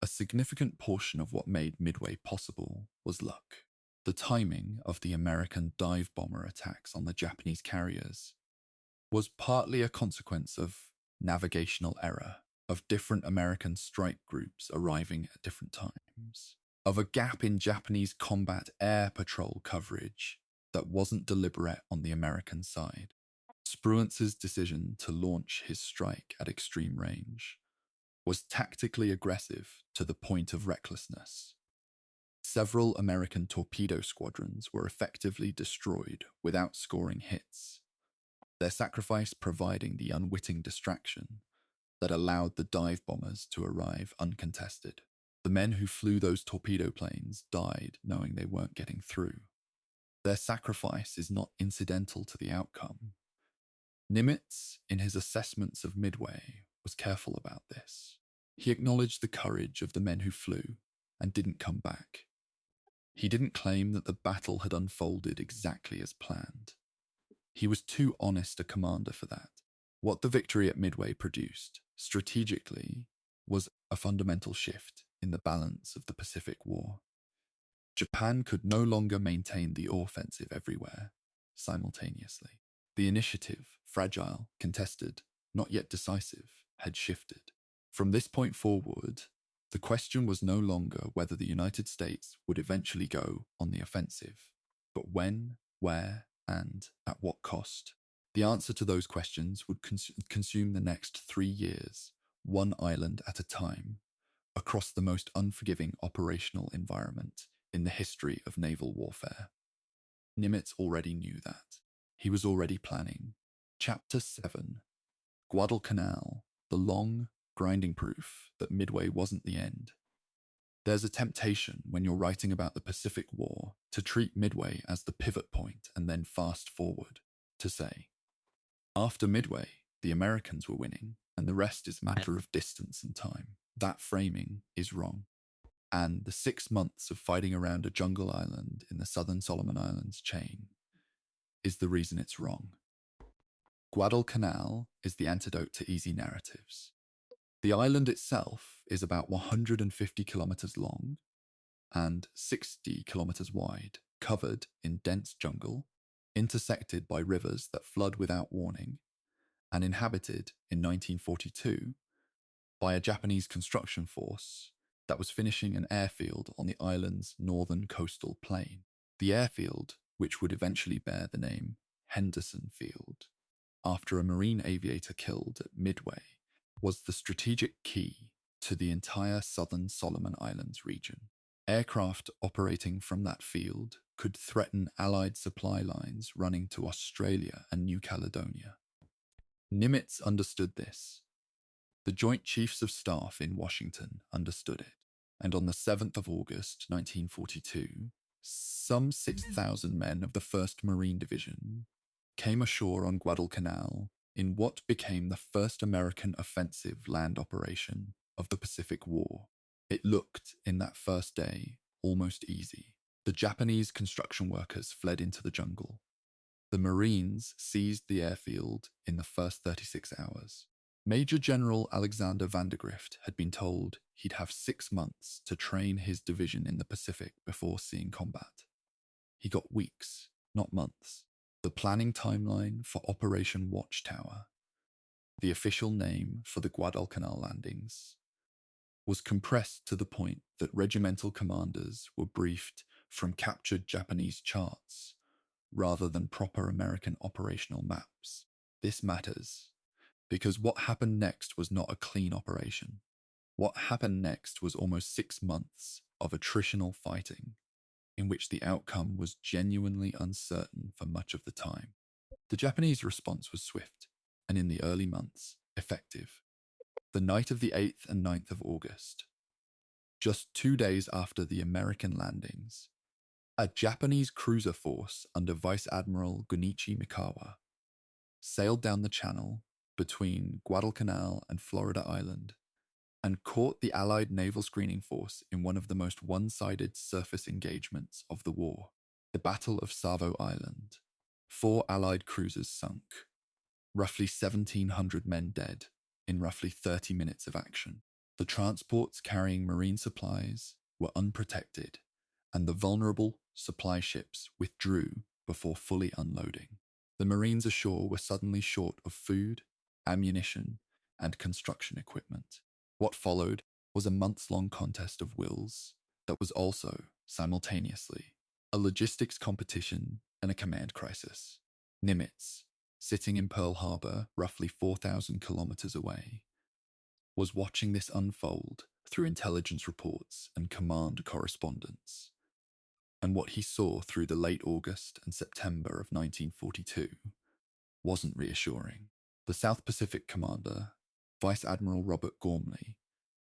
A significant portion of what made Midway possible was luck. The timing of the American dive bomber attacks on the Japanese carriers was partly a consequence of navigational error, of different American strike groups arriving at different times, of a gap in Japanese combat air patrol coverage that wasn't deliberate on the American side. Spruance's decision to launch his strike at extreme range was tactically aggressive to the point of recklessness. Several American torpedo squadrons were effectively destroyed without scoring hits, their sacrifice providing the unwitting distraction that allowed the dive bombers to arrive uncontested. The men who flew those torpedo planes died knowing they weren't getting through. Their sacrifice is not incidental to the outcome. Nimitz, in his assessments of Midway, was careful about this. He acknowledged the courage of the men who flew and didn't come back. He didn't claim that the battle had unfolded exactly as planned. He was too honest a commander for that. What the victory at Midway produced, strategically, was a fundamental shift in the balance of the Pacific War. Japan could no longer maintain the offensive everywhere, simultaneously. The initiative, fragile, contested, not yet decisive, had shifted. From this point forward, the question was no longer whether the United States would eventually go on the offensive, but when, where, and at what cost. The answer to those questions would consume the next 3 years, one island at a time, across the most unforgiving operational environment in the history of naval warfare. Nimitz already knew that. He was already planning. Chapter 7. Guadalcanal, the long, grinding proof that Midway wasn't the end. There's a temptation when you're writing about the Pacific War to treat Midway as the pivot point and then fast forward, to say, after Midway, the Americans were winning, and the rest is a matter of distance and time. That framing is wrong. And the 6 months of fighting around a jungle island in the southern Solomon Islands chain is the reason it's wrong. Guadalcanal is the antidote to easy narratives. The island itself is about 150 kilometers long and 60 kilometers wide, covered in dense jungle, intersected by rivers that flood without warning, and inhabited in 1942 by a Japanese construction force that was finishing an airfield on the island's northern coastal plain. The airfield, which would eventually bear the name Henderson Field, after a Marine aviator killed at Midway, was the strategic key to the entire southern Solomon Islands region. Aircraft operating from that field could threaten Allied supply lines running to Australia and New Caledonia. Nimitz understood this. The Joint Chiefs of Staff in Washington understood it, and on the 7th of August 1942, some 6,000 men of the 1st Marine Division came ashore on Guadalcanal in what became the first American offensive land operation of the Pacific War. It looked, in that first day, almost easy. The Japanese construction workers fled into the jungle. The Marines seized the airfield in the first 36 hours. Major General Alexander Vandergrift had been told he'd have 6 months to train his division in the Pacific before seeing combat. He got weeks, not months. The planning timeline for Operation Watchtower, the official name for the Guadalcanal landings, was compressed to the point that regimental commanders were briefed from captured Japanese charts rather than proper American operational maps. This matters because what happened next was not a clean operation. What happened next was almost 6 months of attritional fighting, in which the outcome was genuinely uncertain for much of the time. The Japanese response was swift, and in the early months, effective. The night of the 8th and 9th of August, just 2 days after the American landings, a Japanese cruiser force under Vice Admiral Gunichi Mikawa sailed down the channel between Guadalcanal and Florida Island and caught the Allied naval screening force in one of the most one-sided surface engagements of the war, the Battle of Savo Island. 4 Allied cruisers sunk, roughly 1,700 men dead in roughly 30 minutes of action. The transports carrying marine supplies were unprotected, and the vulnerable supply ships withdrew before fully unloading. The Marines ashore were suddenly short of food, ammunition, and construction equipment. What followed was a months-long contest of wills that was also, simultaneously, a logistics competition and a command crisis. Nimitz, sitting in Pearl Harbor, roughly 4,000 kilometers away, was watching this unfold through intelligence reports and command correspondence. And what he saw through the late August and September of 1942 wasn't reassuring. The South Pacific commander, Vice Admiral Robert Gormley,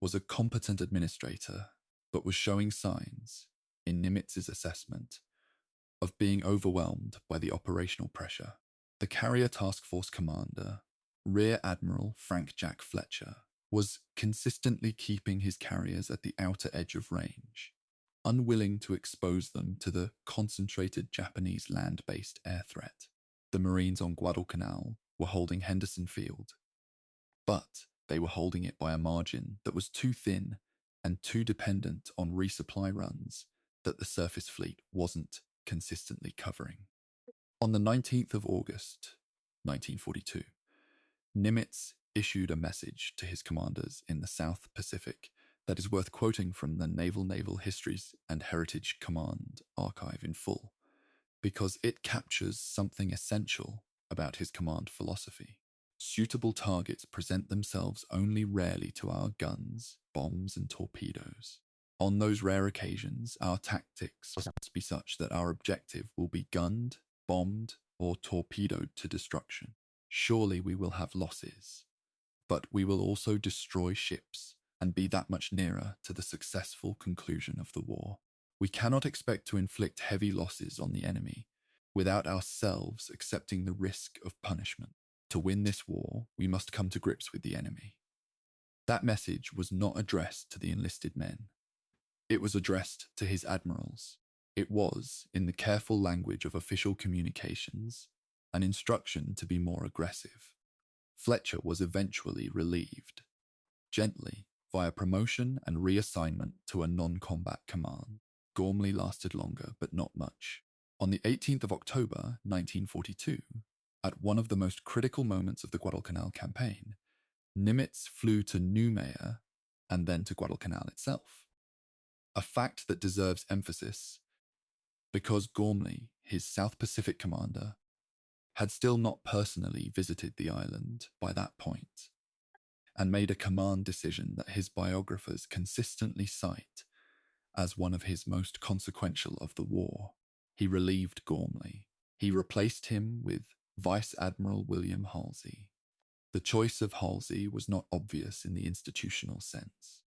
was a competent administrator, but was showing signs, in Nimitz's assessment, of being overwhelmed by the operational pressure. The Carrier Task Force commander, Rear Admiral Frank Jack Fletcher, was consistently keeping his carriers at the outer edge of range, unwilling to expose them to the concentrated Japanese land-based air threat. The Marines on Guadalcanal were holding Henderson Field, but they were holding it by a margin that was too thin and too dependent on resupply runs that the surface fleet wasn't consistently covering. On the 19th of August, 1942, Nimitz issued a message to his commanders in the South Pacific that is worth quoting from the Naval Histories and Heritage Command archive in full, because it captures something essential about his command philosophy. Suitable targets present themselves only rarely to our guns, bombs, and torpedoes. On those rare occasions, our tactics must be such that our objective will be gunned, bombed, or torpedoed to destruction. Surely we will have losses, but we will also destroy ships and be that much nearer to the successful conclusion of the war. We cannot expect to inflict heavy losses on the enemy without ourselves accepting the risk of punishment. To win this war, we must come to grips with the enemy. That message was not addressed to the enlisted men. It was addressed to his admirals. It was, in the careful language of official communications, an instruction to be more aggressive. Fletcher was eventually relieved, gently, via promotion and reassignment to a non-combat command. Gormley lasted longer, but not much. On the 18th of October, 1942, at one of the most critical moments of the Guadalcanal campaign, Nimitz flew to Noumea and then to Guadalcanal itself. A fact that deserves emphasis because Gormley, his South Pacific commander, had still not personally visited the island by that point, and made a command decision that his biographers consistently cite as one of his most consequential of the war. He relieved Gormley. He replaced him with Vice Admiral William Halsey. The choice of Halsey was not obvious in the institutional sense.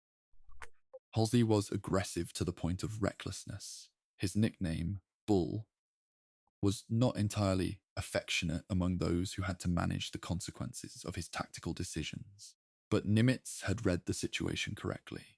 Halsey was aggressive to the point of recklessness. His nickname, Bull, was not entirely affectionate among those who had to manage the consequences of his tactical decisions. But Nimitz had read the situation correctly.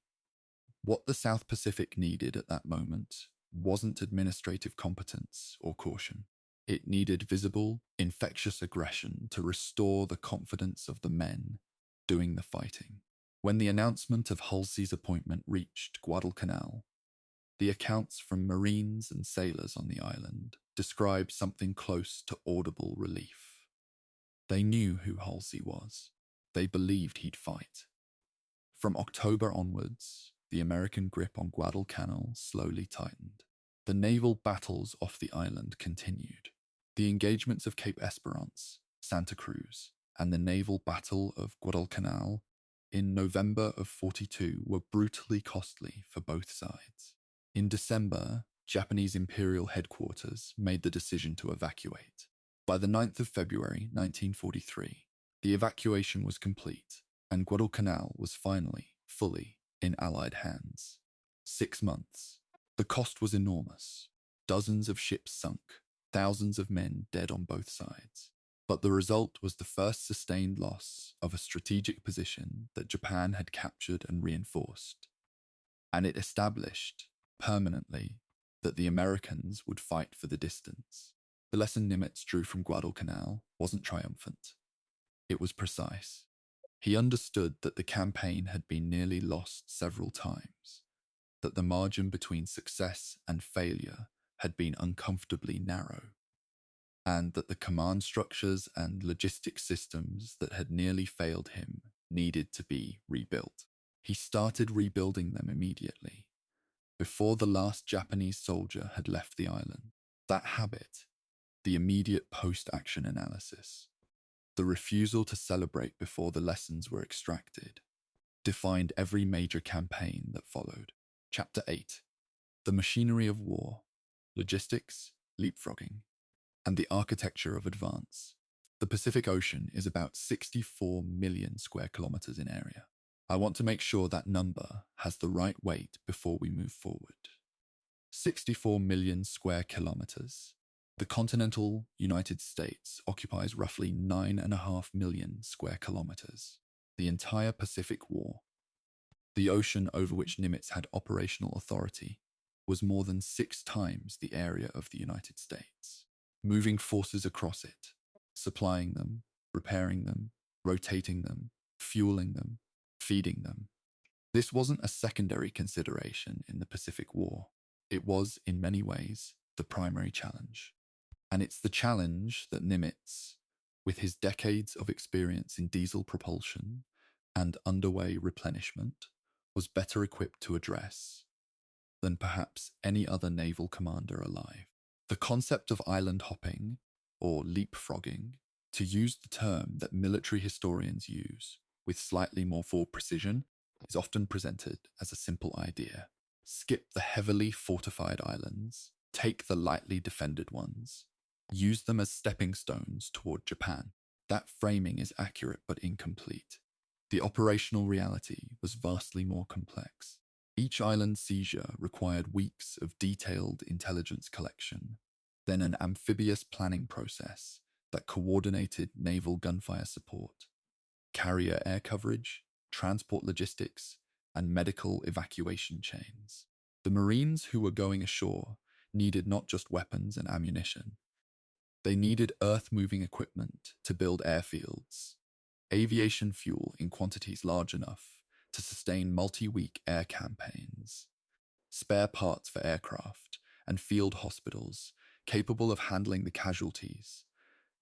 What the South Pacific needed at that moment wasn't administrative competence or caution. It needed visible, infectious aggression to restore the confidence of the men doing the fighting. When the announcement of Halsey's appointment reached Guadalcanal, the accounts from Marines and sailors on the island described something close to audible relief. They knew who Halsey was. They believed he'd fight. From October onwards, the American grip on Guadalcanal slowly tightened. The naval battles off the island continued. The engagements of Cape Esperance, Santa Cruz, and the naval battle of Guadalcanal in November of 42 were brutally costly for both sides. In December, Japanese Imperial headquarters made the decision to evacuate. By the 9th of February 1943, the evacuation was complete, and Guadalcanal was finally, fully, in Allied hands. 6 months. The cost was enormous. Dozens of ships sunk, thousands of men dead on both sides. But the result was the first sustained loss of a strategic position that Japan had captured and reinforced. And it established, permanently, that the Americans would fight for the distance. The lesson Nimitz drew from Guadalcanal wasn't triumphant. It was precise. He understood that the campaign had been nearly lost several times, that the margin between success and failure had been uncomfortably narrow, and that the command structures and logistic systems that had nearly failed him needed to be rebuilt. He started rebuilding them immediately, before the last Japanese soldier had left the island. That habit, the immediate post-action analysis, the refusal to celebrate before the lessons were extracted, defined every major campaign that followed. Chapter 8. The Machinery of War, Logistics, Leapfrogging, and the Architecture of Advance. The Pacific Ocean is about 64 million square kilometers in area. I want to make sure that number has the right weight before we move forward. 64 million square kilometers. The continental United States occupies roughly 9.5 million square kilometers. The entire Pacific War, the ocean over which Nimitz had operational authority, was more than 6 times the area of the United States. Moving forces across it, supplying them, repairing them, rotating them, fueling them, feeding them. This wasn't a secondary consideration in the Pacific War. It was, in many ways, the primary challenge. And it's the challenge that Nimitz, with his decades of experience in diesel propulsion and underway replenishment, was better equipped to address than perhaps any other naval commander alive. The concept of island hopping, or leapfrogging, to use the term that military historians use with slightly more full precision, is often presented as a simple idea. Skip the heavily fortified islands, take the lightly defended ones, use them as stepping stones toward Japan. That framing is accurate but incomplete. The operational reality was vastly more complex. Each island seizure required weeks of detailed intelligence collection, then an amphibious planning process that coordinated naval gunfire support, carrier air coverage, transport logistics, and medical evacuation chains. The Marines who were going ashore needed not just weapons and ammunition. They needed earth-moving equipment to build airfields, aviation fuel in quantities large enough to sustain multi-week air campaigns, spare parts for aircraft, and field hospitals capable of handling the casualties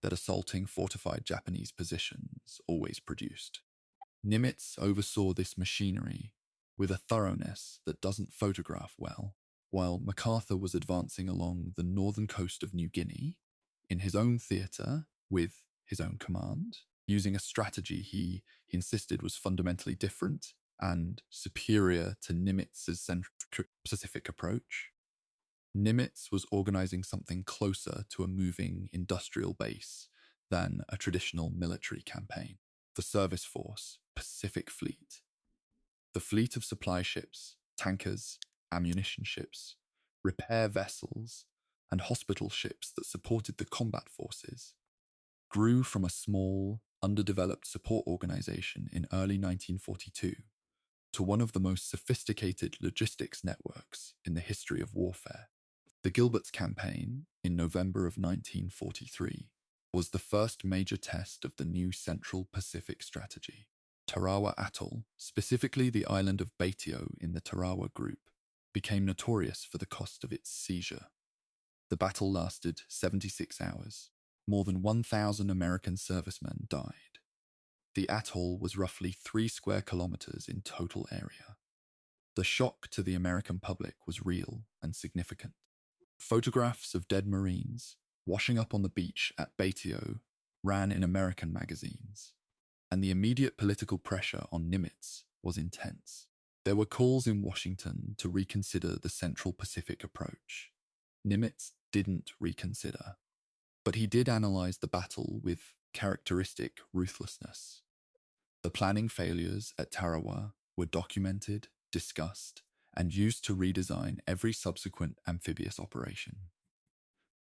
that assaulting fortified Japanese positions always produced. Nimitz oversaw this machinery with a thoroughness that doesn't photograph well. While MacArthur was advancing along the northern coast of New Guinea, in his own theatre, with his own command, using a strategy he insisted was fundamentally different and superior to Nimitz's Central-Pacific approach, Nimitz was organizing something closer to a moving industrial base than a traditional military campaign. The Service Force Pacific Fleet. The fleet of supply ships, tankers, ammunition ships, repair vessels, and hospital ships that supported the combat forces, grew from a small, underdeveloped support organization in early 1942 to one of the most sophisticated logistics networks in the history of warfare. The Gilbert's campaign in November of 1943 was the first major test of the new Central Pacific strategy. Tarawa Atoll, specifically the island of Batio in the Tarawa Group, became notorious for the cost of its seizure. The battle lasted 76 hours. More than 1,000 American servicemen died. The atoll was roughly 3 square kilometers in total area. The shock to the American public was real and significant. Photographs of dead Marines washing up on the beach at Batio ran in American magazines, and the immediate political pressure on Nimitz was intense. There were calls in Washington to reconsider the Central Pacific approach. Nimitz didn't reconsider, but he did analyze the battle with characteristic ruthlessness. The planning failures at Tarawa were documented, discussed, and used to redesign every subsequent amphibious operation.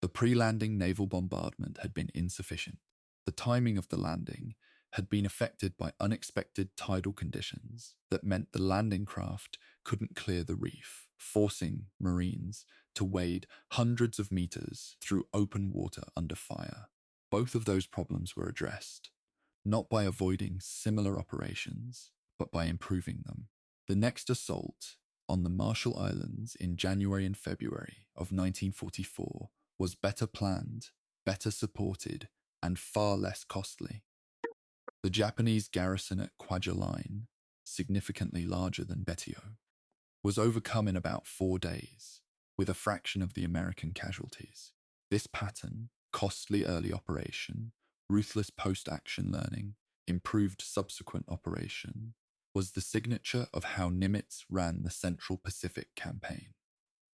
The pre-landing naval bombardment had been insufficient. The timing of the landing had been affected by unexpected tidal conditions that meant the landing craft couldn't clear the reef, forcing Marines to wade hundreds of meters through open water under fire. Both of those problems were addressed, not by avoiding similar operations, but by improving them. The next assault on the Marshall Islands in January and February of 1944 was better planned, better supported, and far less costly. The Japanese garrison at Kwajalein, significantly larger than Betio, was overcome in about 4 days, with a fraction of the American casualties. This pattern, costly early operation, ruthless post-action learning, improved subsequent operation, was the signature of how Nimitz ran the Central Pacific campaign.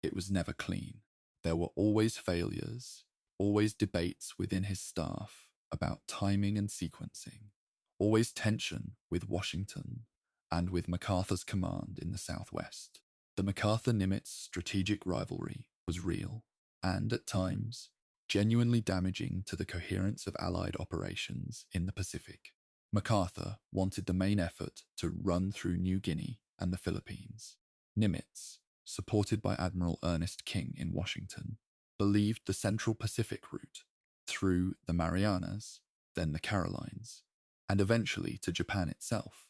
It was never clean. There were always failures, always debates within his staff about timing and sequencing, always tension with Washington and with MacArthur's command in the Southwest. The MacArthur-Nimitz strategic rivalry was real and, at times, genuinely damaging to the coherence of Allied operations in the Pacific. MacArthur wanted the main effort to run through New Guinea and the Philippines. Nimitz, supported by Admiral Ernest King in Washington, believed the Central Pacific route through the Marianas, then the Carolines, and eventually to Japan itself,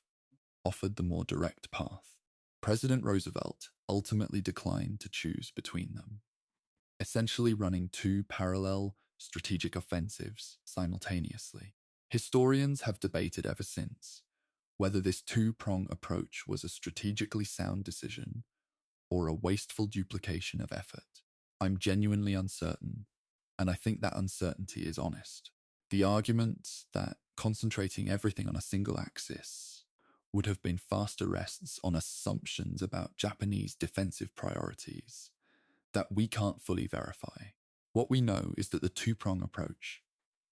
offered the more direct path. President Roosevelt ultimately declined to choose between them, essentially running 2 parallel strategic offensives simultaneously. Historians have debated ever since whether this 2-prong approach was a strategically sound decision or a wasteful duplication of effort. I'm genuinely uncertain, and I think that uncertainty is honest. The argument that concentrating everything on a single axis would have been faster rests on assumptions about Japanese defensive priorities that we can't fully verify. What we know is that the 2-prong approach,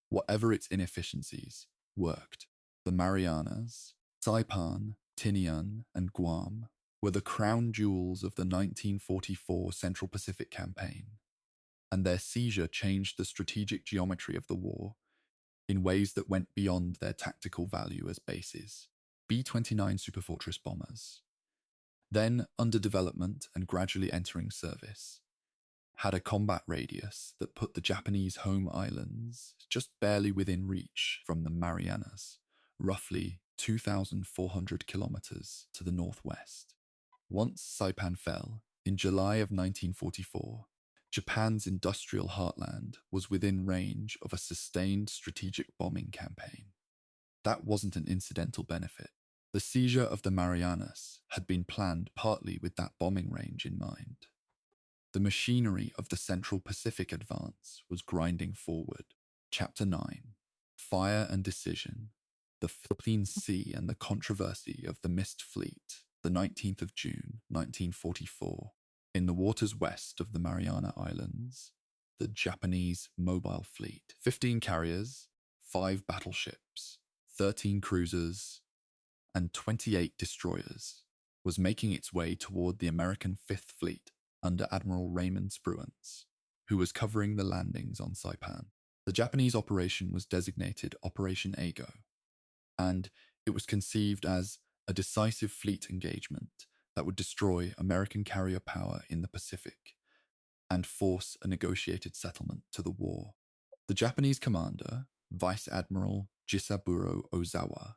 whatever its inefficiencies, worked. The Marianas, Saipan, Tinian, and Guam were the crown jewels of the 1944 Central Pacific Campaign, and their seizure changed the strategic geometry of the war in ways that went beyond their tactical value as bases. B-29 Superfortress bombers, then under development and gradually entering service, had a combat radius that put the Japanese home islands just barely within reach from the Marianas, roughly 2,400 kilometers to the northwest. Once Saipan fell, in July of 1944, Japan's industrial heartland was within range of a sustained strategic bombing campaign. That wasn't an incidental benefit. The seizure of the Marianas had been planned partly with that bombing range in mind. The machinery of the Central Pacific advance was grinding forward. Chapter 9. Fire and Decision. The Philippine Sea and the Controversy of the Missed Fleet, the 19th of June, 1944. In the waters west of the Mariana Islands, the Japanese mobile fleet, 15 carriers, 5 battleships, 13 cruisers, and 28 destroyers, was making its way toward the American Fifth Fleet under Admiral Raymond Spruance. who was covering the landings on Saipan. The Japanese operation was designated Operation Ago, and it was conceived as a decisive fleet engagement that would destroy American carrier power in the Pacific and force a negotiated settlement to the war. The Japanese commander, Vice Admiral Jisaburo Ozawa,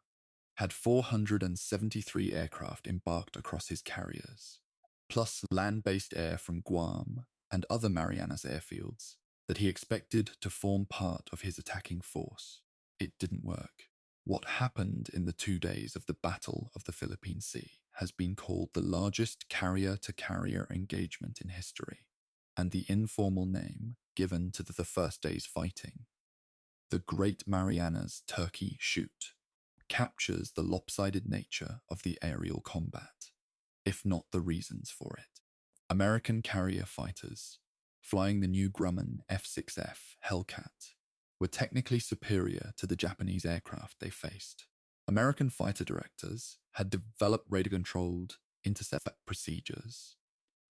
had 473 aircraft embarked across his carriers, plus land-based air from Guam and other Marianas airfields that he expected to form part of his attacking force. It didn't work. What happened in the 2 days of the Battle of the Philippine Sea has been called the largest carrier-to-carrier engagement in history, and the informal name given to the first day's fighting, the Great Marianas Turkey Shoot, captures the lopsided nature of the aerial combat, if not the reasons for it. American carrier fighters, flying the new Grumman F-6F Hellcat, were technically superior to the Japanese aircraft they faced. American fighter directors had developed radar-controlled intercept procedures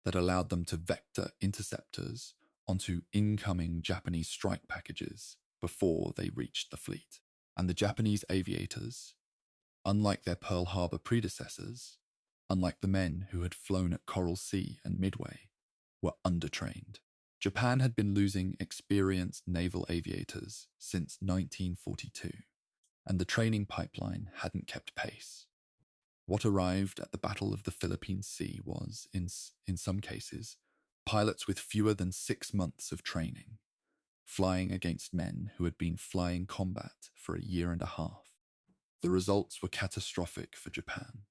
that allowed them to vector interceptors onto incoming Japanese strike packages before they reached the fleet. And the Japanese aviators, unlike their Pearl Harbor predecessors, unlike the men who had flown at Coral Sea and Midway, were undertrained. Japan had been losing experienced naval aviators since 1942, and the training pipeline hadn't kept pace. What arrived at the Battle of the Philippine Sea was, in some cases, pilots with fewer than 6 months of training, flying against men who had been flying combat for a year and a half. The results were catastrophic for Japan.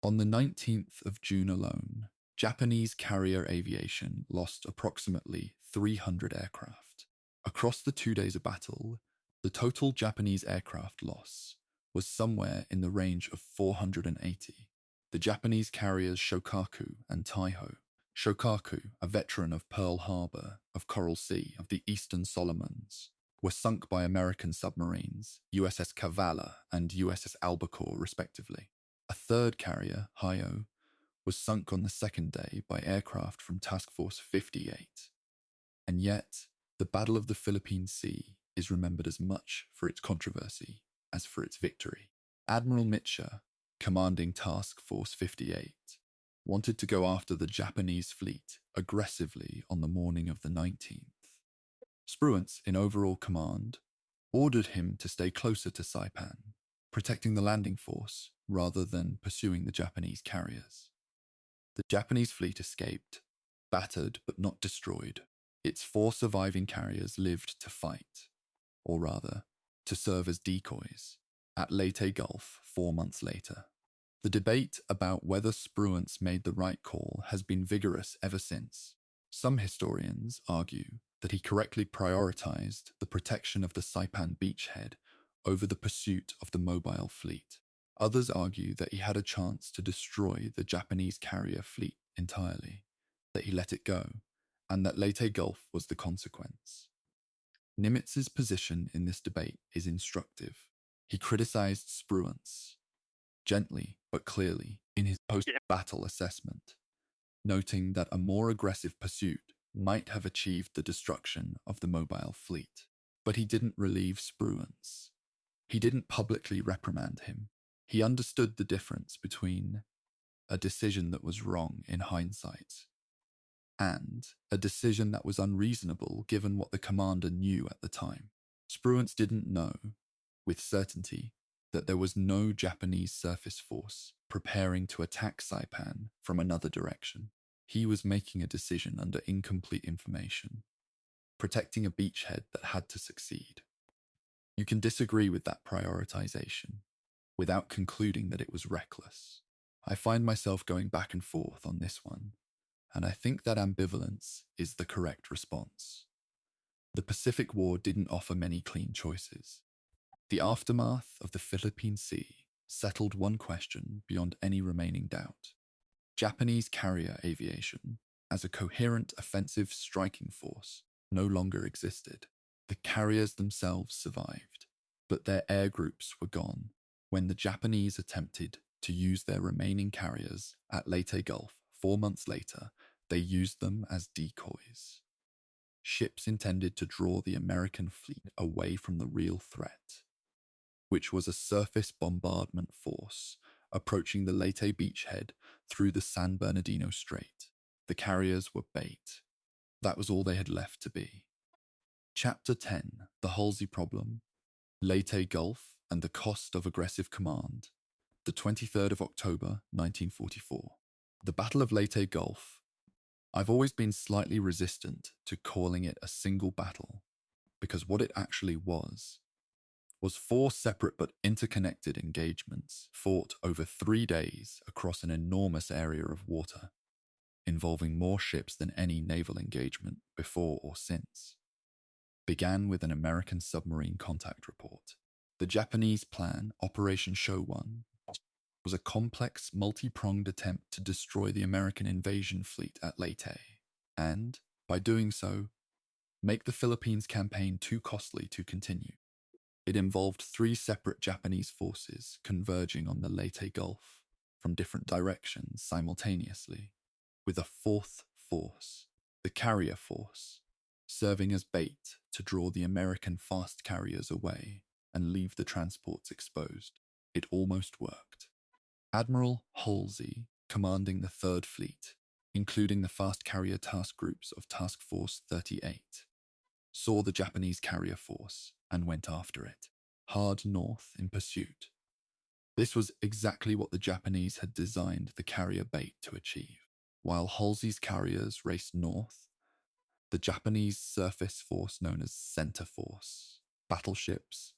On the 19th of June alone, Japanese carrier aviation lost approximately 300 aircraft. Across the 2 days of battle, the total Japanese aircraft loss was somewhere in the range of 480. The Japanese carriers Shokaku and Taiho. Shokaku, a veteran of Pearl Harbor, of Coral Sea, of the Eastern Solomons, were sunk by American submarines, USS Kavala and USS Albacore, respectively. A third carrier, Hyo, was sunk on the second day by aircraft from Task Force 58. And yet, the Battle of the Philippine Sea is remembered as much for its controversy as for its victory. Admiral Mitcher, commanding Task Force 58, wanted to go after the Japanese fleet aggressively on the morning of the 19th. Spruance, in overall command, ordered him to stay closer to Saipan, protecting the landing force rather than pursuing the Japanese carriers. The Japanese fleet escaped, battered but not destroyed. Its 4 surviving carriers lived to fight, or rather, to serve as decoys, at Leyte Gulf 4 months later. The debate about whether Spruance made the right call has been vigorous ever since. Some historians argue that he correctly prioritized the protection of the Saipan beachhead over the pursuit of the mobile fleet. Others argue that he had a chance to destroy the Japanese carrier fleet entirely, that he let it go, and that Leyte Gulf was the consequence. Nimitz's position in this debate is instructive. He criticized Spruance, gently but clearly, in his post-battle assessment, noting that a more aggressive pursuit might have achieved the destruction of the mobile fleet. But he didn't relieve Spruance. He didn't publicly reprimand him. He understood the difference between a decision that was wrong in hindsight and a decision that was unreasonable given what the commander knew at the time. Spruance didn't know, with certainty, that there was no Japanese surface force preparing to attack Saipan from another direction. He was making a decision under incomplete information, protecting a beachhead that had to succeed. You can disagree with that prioritization without concluding that it was reckless. I find myself going back and forth on this one, and I think that ambivalence is the correct response. The Pacific War didn't offer many clean choices. The aftermath of the Philippine Sea settled one question beyond any remaining doubt. Japanese carrier aviation, as a coherent offensive striking force, no longer existed. The carriers themselves survived, but their air groups were gone when the Japanese attempted to use their remaining carriers at Leyte Gulf 4 months later. They used them as decoys. ships intended to draw the American fleet away from the real threat, which was a surface bombardment force approaching the Leyte beachhead through the San Bernardino Strait. The carriers were bait. That was all they had left to be. Chapter 10, The Halsey Problem, Leyte Gulf and the Cost of Aggressive Command, the 23rd of October, 1944. The Battle of Leyte Gulf. I've always been slightly resistant to calling it a single battle, because what it actually was 4 separate but interconnected engagements fought over 3 days across an enormous area of water, involving more ships than any naval engagement before or since. Began with an American submarine contact report. The Japanese plan, Operation Showan, was a complex, multi-pronged attempt to destroy the American invasion fleet at Leyte, and, by doing so, make the Philippines campaign too costly to continue. It involved 3 separate Japanese forces converging on the Leyte Gulf from different directions simultaneously, with a 4th force, the carrier force, serving as bait to draw the American fast carriers away and leave the transports exposed. It almost worked. Admiral Halsey, commanding the 3rd Fleet, including the fast carrier task groups of Task Force 38, saw the Japanese carrier force and went after it, hard north in pursuit. This was exactly what the Japanese had designed the carrier bait to achieve. While Halsey's carriers raced north, the Japanese surface force known as Center Force, battleships,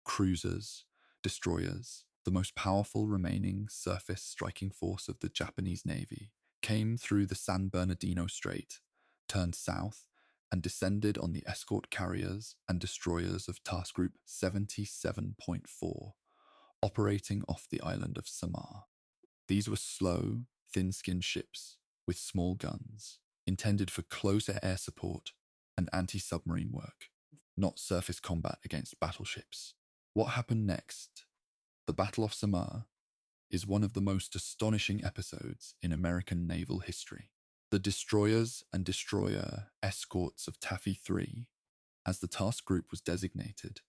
cruisers, destroyers, the most powerful remaining surface striking force of the Japanese Navy, came through the San Bernardino Strait, turned south, and descended on the escort carriers and destroyers of Task Group 77.4, operating off the island of Samar. These were slow, thin-skinned ships with small guns, intended for closer air support and anti-submarine work, not surface combat against battleships. What happened next? The Battle of Samar is one of the most astonishing episodes in American naval history. The destroyers and destroyer escorts of Taffy 3, as the task group was designated,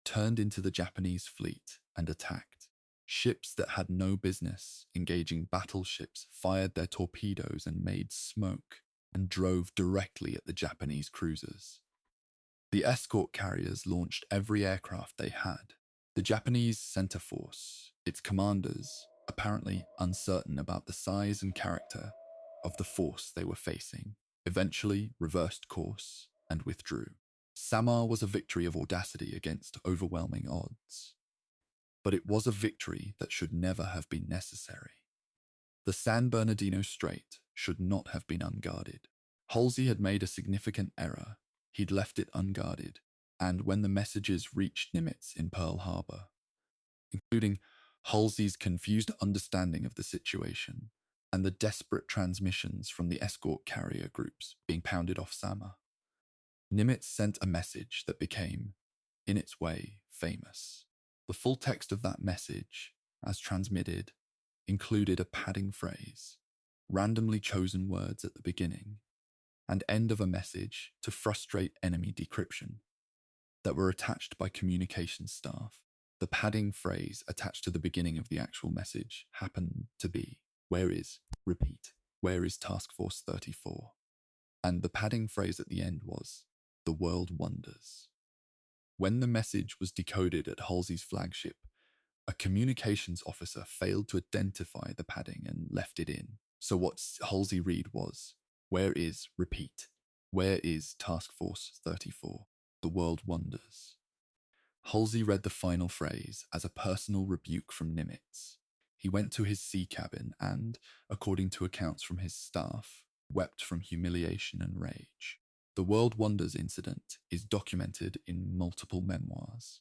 turned into the Japanese fleet and attacked. Ships that had no business engaging battleships fired their torpedoes and made smoke and drove directly at the Japanese cruisers. The escort carriers launched every aircraft they had. The Japanese center force, its commanders, apparently uncertain about the size and character of the force they were facing, eventually reversed course and withdrew. Samar was a victory of audacity against overwhelming odds. But it was a victory that should never have been necessary. The San Bernardino Strait should not have been unguarded. Halsey had made a significant error. He'd left it unguarded, and when the messages reached Nimitz in Pearl Harbor, including Halsey's confused understanding of the situation and the desperate transmissions from the escort carrier groups being pounded off Samar, Nimitz sent a message that became, in its way, famous. The full text of that message, as transmitted, included a padding phrase, randomly chosen words at the beginning, and end of a message to frustrate enemy decryption that were attached by communications staff. The padding phrase attached to the beginning of the actual message happened to be, "Where is, repeat, where is Task Force 34? And the padding phrase at the end was, "The world wonders." When the message was decoded at Halsey's flagship, a communications officer failed to identify the padding and left it in. So what Halsey read was, "Where is, repeat, where is Task Force 34? The world wonders." Halsey read the final phrase as a personal rebuke from Nimitz. He went to his sea cabin and, according to accounts from his staff, wept from humiliation and rage. The World Wonders incident is documented in multiple memoirs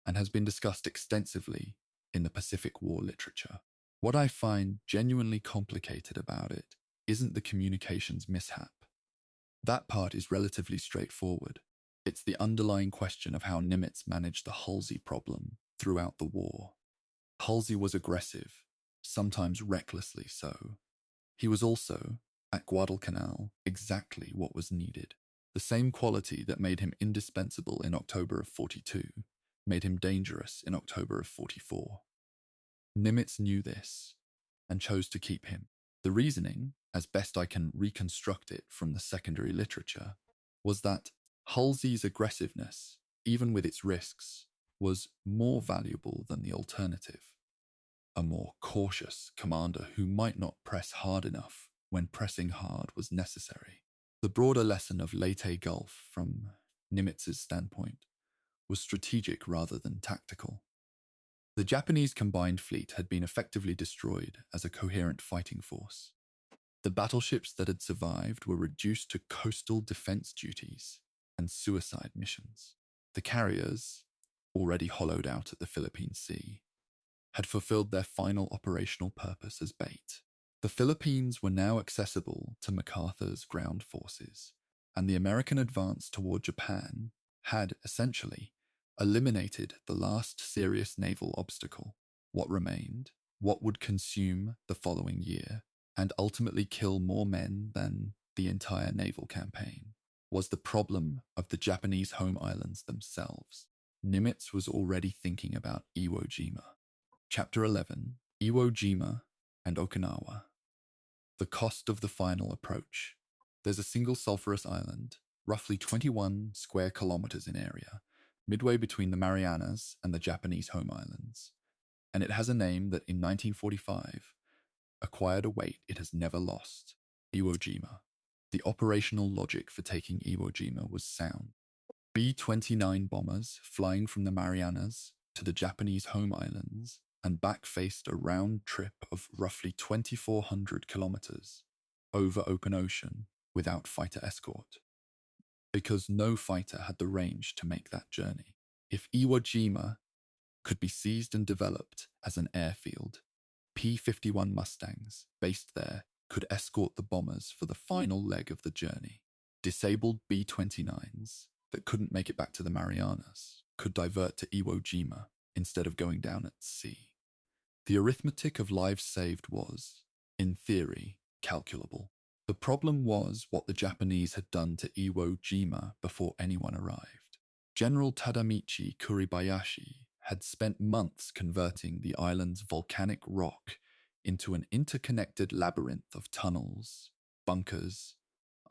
and has been discussed extensively in the Pacific War literature. What I find genuinely complicated about it isn't the communications mishap. That part is relatively straightforward. It's the underlying question of how Nimitz managed the Halsey problem throughout the war. Halsey was aggressive, sometimes recklessly so. He was also, at Guadalcanal, exactly what was needed. The same quality that made him indispensable in October of 42 made him dangerous in October of 44. Nimitz knew this and chose to keep him. The reasoning, as best I can reconstruct it from the secondary literature, was that Halsey's aggressiveness, even with its risks, was more valuable than the alternative. A more cautious commander who might not press hard enough when pressing hard was necessary. The broader lesson of Leyte Gulf, from Nimitz's standpoint, was strategic rather than tactical. The Japanese combined fleet had been effectively destroyed as a coherent fighting force. The battleships that had survived were reduced to coastal defense duties and suicide missions. The carriers, already hollowed out at the Philippine Sea, had fulfilled their final operational purpose as bait. The Philippines were now accessible to MacArthur's ground forces, and the American advance toward Japan had, essentially, eliminated the last serious naval obstacle. What remained, what would consume the following year, and ultimately kill more men than the entire naval campaign, was the problem of the Japanese home islands themselves. Nimitz was already thinking about Iwo Jima. Chapter 11, Iwo Jima and Okinawa. The cost of the final approach. There's a single sulfurous island, roughly 21 square kilometers in area, midway between the Marianas and the Japanese home islands, and it has a name that in 1945 acquired a weight it has never lost: Iwo Jima. The operational logic for taking Iwo Jima was sound. B-29 bombers flying from the Marianas to the Japanese home islands and back faced a round trip of roughly 2,400 kilometers over open ocean without fighter escort, because no fighter had the range to make that journey. If Iwo Jima could be seized and developed as an airfield, P-51 Mustangs based there could escort the bombers for the final leg of the journey. Disabled B-29s that couldn't make it back to the Marianas could divert to Iwo Jima instead of going down at sea. The arithmetic of lives saved was, in theory, calculable. The problem was what the Japanese had done to Iwo Jima before anyone arrived. General Tadamichi Kuribayashi had spent months converting the island's volcanic rock into an interconnected labyrinth of tunnels, bunkers,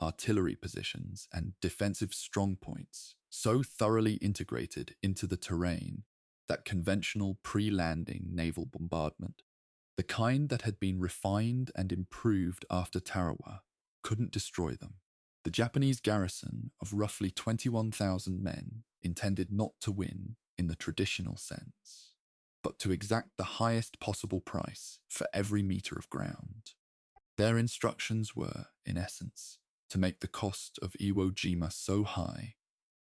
artillery positions, and defensive strongpoints, so thoroughly integrated into the terrain that conventional pre-landing naval bombardment, the kind that had been refined and improved after Tarawa, couldn't destroy them. The Japanese garrison of roughly 21,000 men intended not to win in the traditional sense, but to exact the highest possible price for every meter of ground. Their instructions were, in essence, to make the cost of Iwo Jima so high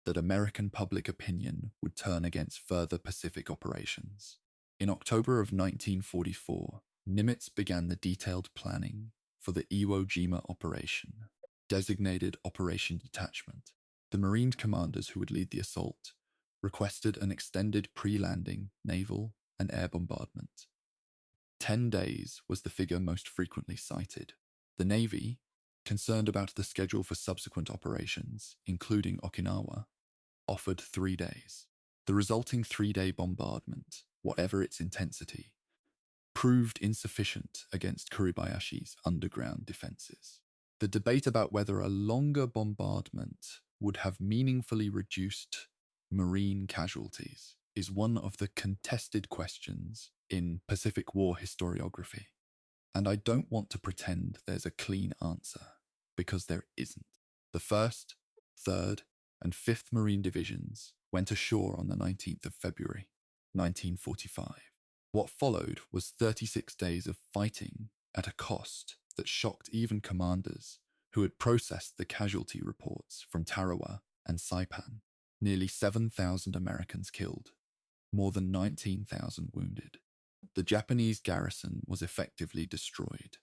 that American public opinion would turn against further Pacific operations. In October of 1944, Nimitz began the detailed planning for the Iwo Jima operation, designated Operation Detachment. The Marine commanders who would lead the assault requested an extended pre-landing naval and air bombardment. 10 days was the figure most frequently cited. The Navy, concerned about the schedule for subsequent operations, including Okinawa, offered 3 days. The resulting 3-day bombardment, whatever its intensity, proved insufficient against Kuribayashi's underground defenses. The debate about whether a longer bombardment would have meaningfully reduced Marine casualties is one of the contested questions in Pacific War historiography. And I don't want to pretend there's a clean answer, because there isn't. The 1st, 3rd, and 5th Marine Divisions went ashore on the 19th of February, 1945. What followed was 36 days of fighting at a cost that shocked even commanders who had processed the casualty reports from Tarawa and Saipan. Nearly 7,000 Americans killed, more than 19,000 wounded. The Japanese garrison was effectively destroyed.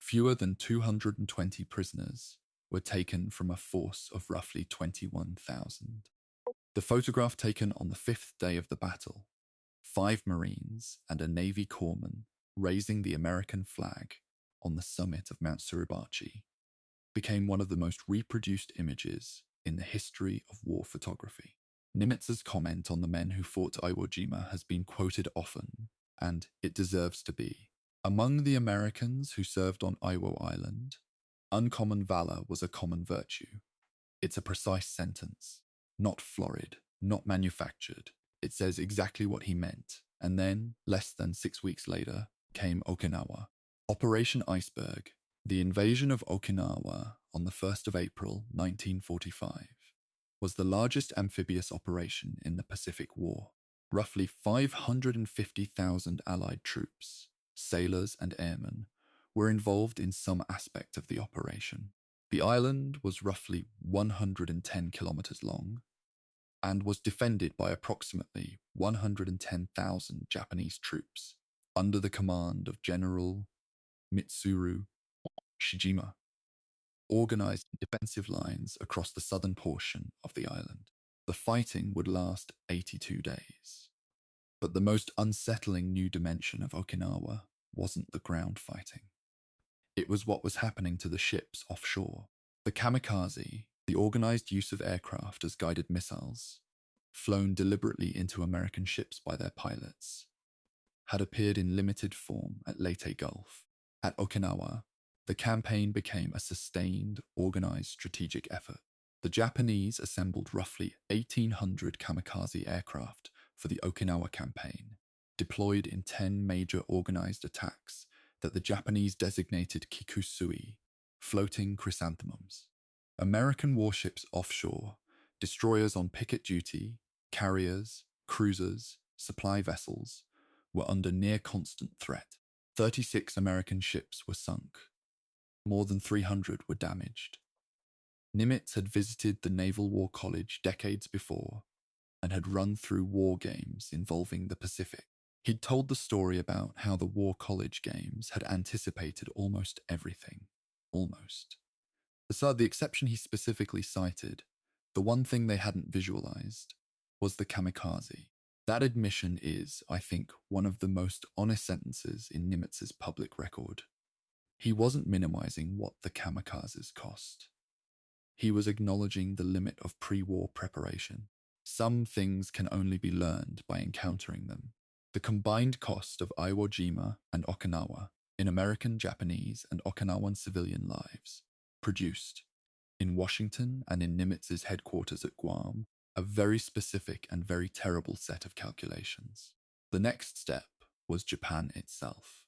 Fewer than 220 prisoners were taken from a force of roughly 21,000. The photograph taken on the 5th day of the battle, 5 Marines and a Navy corpsman raising the American flag on the summit of Mount Suribachi, became one of the most reproduced images in the history of war photography. Nimitz's comment on the men who fought Iwo Jima has been quoted often, and it deserves to be. Among the Americans who served on Iwo Island, uncommon valor was a common virtue. It's a precise sentence, not florid, not manufactured. It says exactly what he meant. And then, less than 6 weeks later, came Okinawa. Operation Iceberg, the invasion of Okinawa on the 1st of April 1945, was the largest amphibious operation in the Pacific War. Roughly 550,000 Allied troops, sailors and airmen, were involved in some aspect of the operation. The island was roughly 110 kilometers long and was defended by approximately 110,000 Japanese troops under the command of General Mitsuru Shijima, organized defensive lines across the southern portion of the island. The fighting would last 82 days. But the most unsettling new dimension of Okinawa wasn't the ground fighting. It was what was happening to the ships offshore. The kamikaze, the organized use of aircraft as guided missiles, flown deliberately into American ships by their pilots, had appeared in limited form at Leyte Gulf. At Okinawa, the campaign became a sustained, organized strategic effort. The Japanese assembled roughly 1,800 kamikaze aircraft for the Okinawa campaign, deployed in 10 major organized attacks that the Japanese designated kikusui, floating chrysanthemums. American warships offshore, destroyers on picket duty, carriers, cruisers, supply vessels, were under near constant threat. 36 American ships were sunk. More than 300 were damaged. Nimitz had visited the Naval War College decades before and had run through war games involving the Pacific. He'd told the story about how the War College games had anticipated almost everything. Almost. Beside the exception he specifically cited, the one thing they hadn't visualized was the kamikaze. That admission is, I think, one of the most honest sentences in Nimitz's public record. He wasn't minimizing what the kamikazes cost. He was acknowledging the limit of pre-war preparation. Some things can only be learned by encountering them. The combined cost of Iwo Jima and Okinawa in American, Japanese, and Okinawan civilian lives produced, in Washington and in Nimitz's headquarters at Guam, a very specific and very terrible set of calculations. The next step was Japan itself.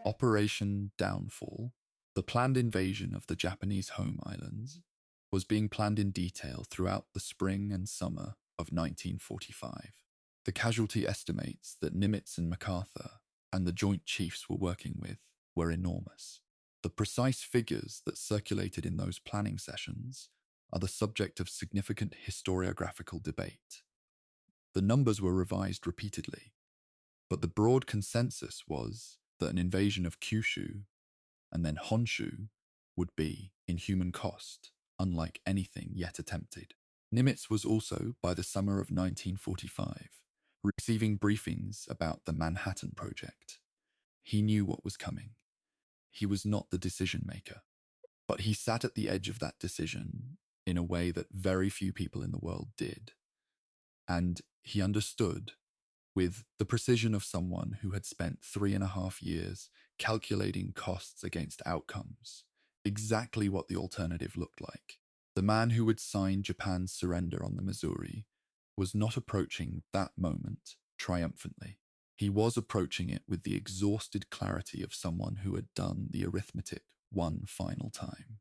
Operation Downfall, the planned invasion of the Japanese home islands, was being planned in detail throughout the spring and summer of 1945. The casualty estimates that Nimitz and MacArthur and the Joint Chiefs were working with were enormous. The precise figures that circulated in those planning sessions are the subject of significant historiographical debate. The numbers were revised repeatedly, but the broad consensus was that an invasion of Kyushu and then Honshu would be, in human cost, unlike anything yet attempted. Nimitz was also, by the summer of 1945, receiving briefings about the Manhattan Project. He knew what was coming. He was not the decision maker, but he sat at the edge of that decision in a way that very few people in the world did. And he understood, with the precision of someone who had spent 3.5 years calculating costs against outcomes, exactly what the alternative looked like. The man who would sign Japan's surrender on the Missouri was not approaching that moment triumphantly. He was approaching it with the exhausted clarity of someone who had done the arithmetic one final time.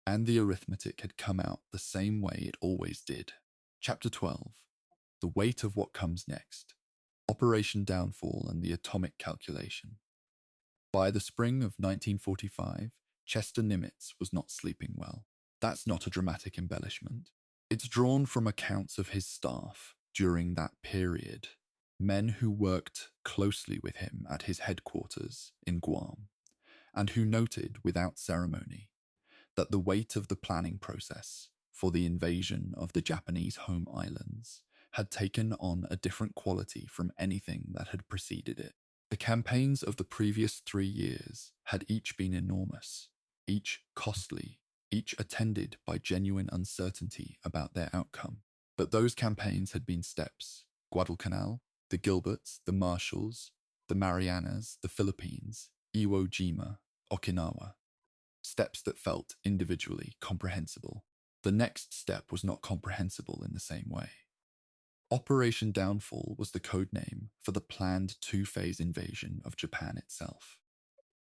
And the arithmetic had come out the same way it always did. Chapter 12. The weight of what comes next. Operation Downfall and the atomic calculation. By the spring of 1945, Chester Nimitz was not sleeping well. That's not a dramatic embellishment. It's drawn from accounts of his staff during that period, men who worked closely with him at his headquarters in Guam, and who noted without ceremony that the weight of the planning process for the invasion of the Japanese home islands had taken on a different quality from anything that had preceded it. The campaigns of the previous 3 years had each been enormous, each costly, each attended by genuine uncertainty about their outcome. But those campaigns had been steps: Guadalcanal, the Gilberts, the Marshalls, the Marianas, the Philippines, Iwo Jima, Okinawa. Steps that felt individually comprehensible. The next step was not comprehensible in the same way. Operation Downfall was the code name for the planned two-phase invasion of Japan itself.